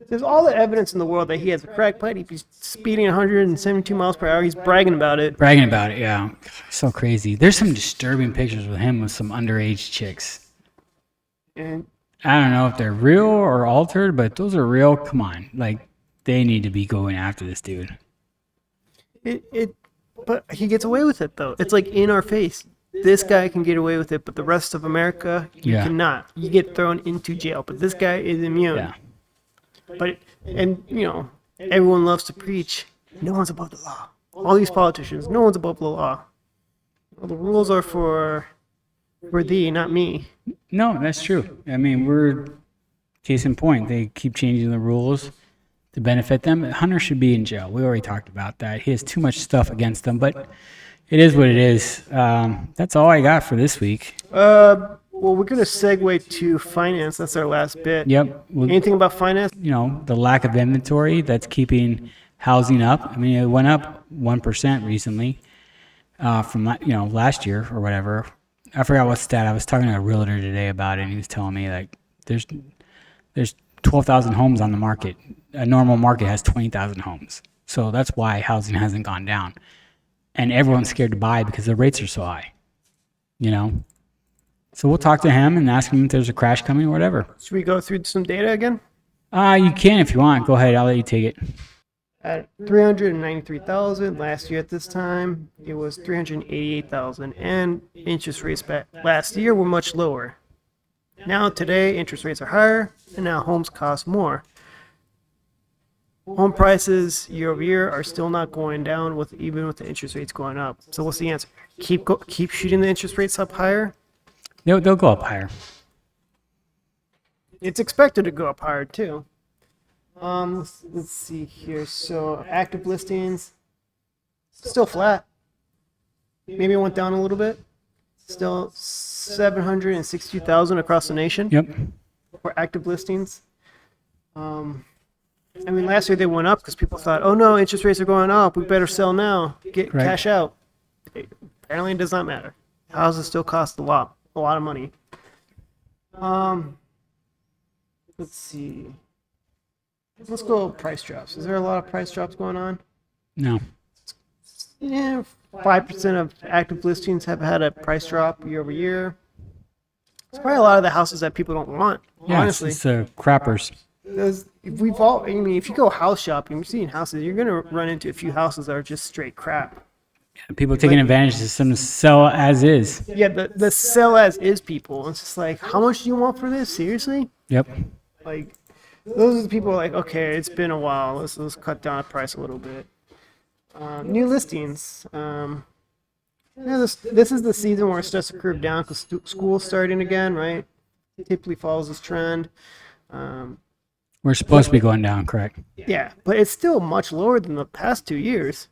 there's all the evidence in the world that he has a crack pipe. He's speeding 172 miles per hour. He's bragging about it. Bragging about it, yeah. So crazy. There's some disturbing pictures with him with some underage chicks. And I don't know if they're real or altered, but those are real. Come on. Like, they need to be going after this dude. but he gets away with it though. It's like in our face. This guy can get away with it, but the rest of America, you cannot. You get thrown into jail. But this guy is immune. Yeah. But everyone loves to preach. No one's above the law. All these politicians, no one's above the law. Well, the rules are for thee, not me. No, that's true. I mean, we're case in point. They keep changing the rules to benefit them. Hunter should be in jail. We already talked about that. He has too much stuff against him, but it is what it is. That's all I got for this week. Well, we're going to segue to finance. That's our last bit. Yep. Anything about finance? The lack of inventory that's keeping housing up. I mean, it went up 1% recently from last year or whatever. I forgot what stat. I was talking to a realtor today about it, and he was telling me like there's 12,000 homes on the market. A normal market has 20,000 homes. So that's why housing hasn't gone down. And everyone's scared to buy because the rates are so high. So we'll talk to him and ask him if there's a crash coming or whatever. Should we go through some data again? You can if you want. Go ahead. I'll let you take it. At 393,000 last year at this time, it was 388,000, and interest rates back last year were much lower. Now today, interest rates are higher, and now homes cost more. Home prices year over year are still not going down even with the interest rates going up. So what's the answer? Keep shooting the interest rates up higher. They'll go up higher. It's expected to go up higher too. Let's see here. So active listings still flat. Maybe it went down a little bit. Still 762,000 across the nation. Yep. For active listings. Last year they went up because people thought, oh no, interest rates are going up. We better sell now. Get cash out. Apparently it does not matter. Houses still cost a lot of money. Let's see. Let's go price drops. Is there a lot of price drops going on? No. Yeah, 5% of active listings have had a price drop year over year. It's probably a lot of the houses that people don't want. Yeah, honestly, it's crappers. If you go house shopping, you're seeing houses. You're gonna run into a few houses that are just straight crap. People taking advantage of some sell as is. Yeah, the sell as is people. It's just like, how much do you want for this? Seriously? Yep. Like, those are the people like, okay, it's been a while. Let's cut down the price a little bit. New listings. This is the season where it starts to curve down because school's starting again, right? It typically follows this trend. We're supposed to be going down, correct? Yeah, but it's still much lower than the past 2 years,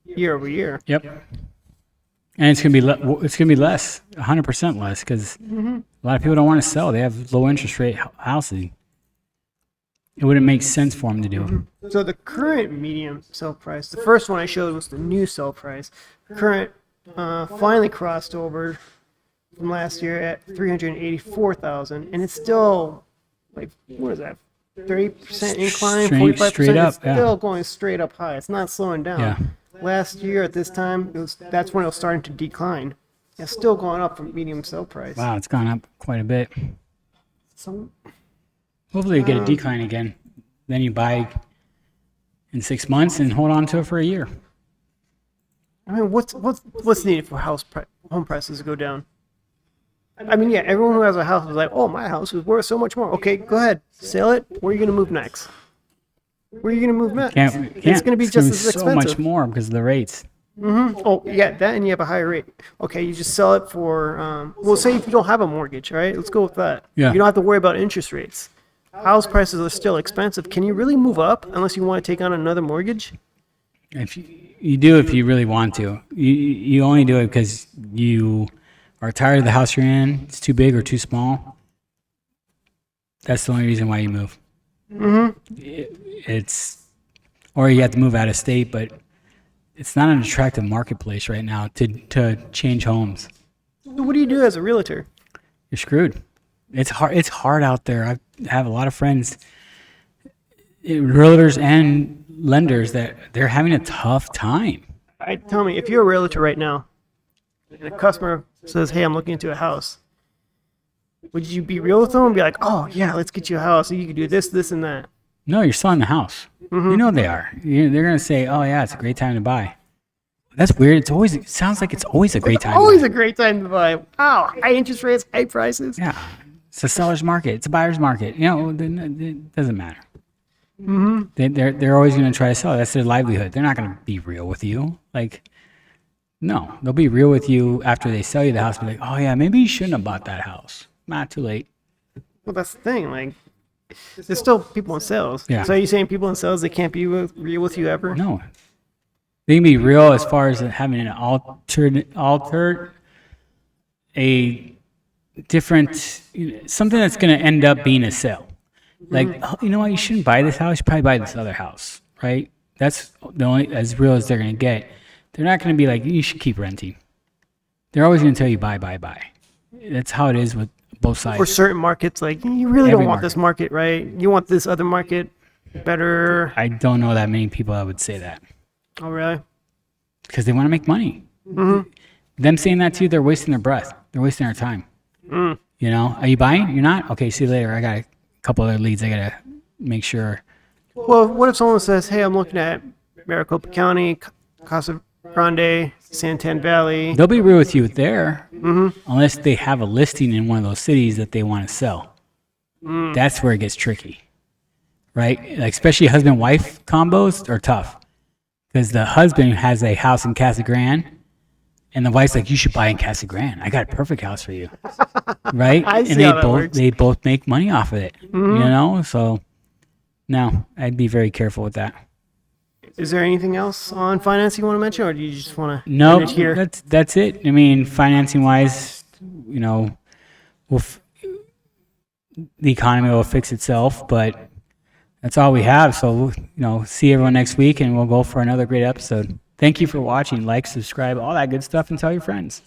year over year. Yep. And it's gonna be less, 100% less, because a lot of people don't want to sell. They have low interest rate housing. It wouldn't make sense for them to do. So the current medium sell price, the first one I showed was the new sell price. The current finally crossed over from last year at 384,000, and it's still like, what is that? 30% incline, 45%. Straight up, it's still going straight up high. It's not slowing down. Yeah. Last year at this time, that's when it was starting to decline. It's still going up from medium sell price. Wow, it's gone up quite a bit. So, hopefully you get a decline again. Then you buy in 6 months and hold on to it for a year. What's needed for home prices to go down? Everyone who has a house is like, oh, my house is worth so much more. Okay, go ahead, sell it. Where are you going to move next? Where are you going to move next? It's going to be just as expensive. So much more because of the rates. Oh, yeah, that, and you have a higher rate. Okay, you just sell it for, say if you don't have a mortgage, right? Let's go with that. Yeah. You don't have to worry about interest rates. House prices are still expensive. Can you really move up unless you want to take on another mortgage? If you do, if you really want to, you only do it because you are tired of the house you're in. It's too big or too small. That's the only reason why you move. Or you have to move out of state, but it's not an attractive marketplace right now to change homes. What do you do as a realtor? You're screwed. It's hard. It's hard out there. I have a lot of friends, realtors and lenders, that they're having a tough time. Tell me, if you're a realtor right now and a customer says, "Hey, I'm looking into a house," would you be real with them and be like, "Oh yeah, let's get you a house. You can do this, this, and that"? No, you're selling the house. You know they are. They're gonna say, "Oh yeah, it's a great time to buy." That's weird. It sounds like it's always a great time. Always a great time to buy. Wow, high interest rates, high prices. Yeah, it's a seller's market. It's a buyer's market. It doesn't matter. They're always going to try to sell. That's their livelihood. They're not going to be real with you. Like, no, they'll be real with you after they sell you the house. Be like, oh yeah, maybe you shouldn't have bought that house. Not too late. Well, that's the thing. Like, there's still people in sales. Yeah. So are you saying people in sales, they can't be real with you ever? No, they can be real as far as having an a different, something that's going to end up being a sale. Like, oh, you know what? You shouldn't buy this house. You should probably buy this other house, right? That's the only as real as they're going to get. They're not going to be like, you should keep renting. They're always going to tell you buy, buy, buy. That's how it is with both sides. For certain markets, like, you really don't want this market, right? You want this other market better. I don't know that many people that would say that. Oh, really? Because they want to make money. Them saying that to you, they're wasting their breath. They're wasting their time. You know, are you buying? You're not? Okay, see you later. I got a couple other leads I got to make sure. Well, what if someone says, hey, I'm looking at Maricopa County, Casa Grande, Santan Valley? They'll be real with you there, unless they have a listing in one of those cities that they want to sell. That's where it gets tricky, right? Like, especially husband-wife combos are tough. Because the husband has a house in Casa Grande, and the wife's like, you should buy in Casa Grande. I got a perfect house for you. Right? I see how that works. They both make money off of it. You know? So, no, I'd be very careful with that. Is there anything else on finance you want to mention, or do you just want to No, end it here? that's it. I mean, financing-wise, you know, the economy will fix itself, but that's all we have. So, you know, see everyone next week, and we'll go for another great episode. Thank you for watching. Like, subscribe, all that good stuff, and tell your friends.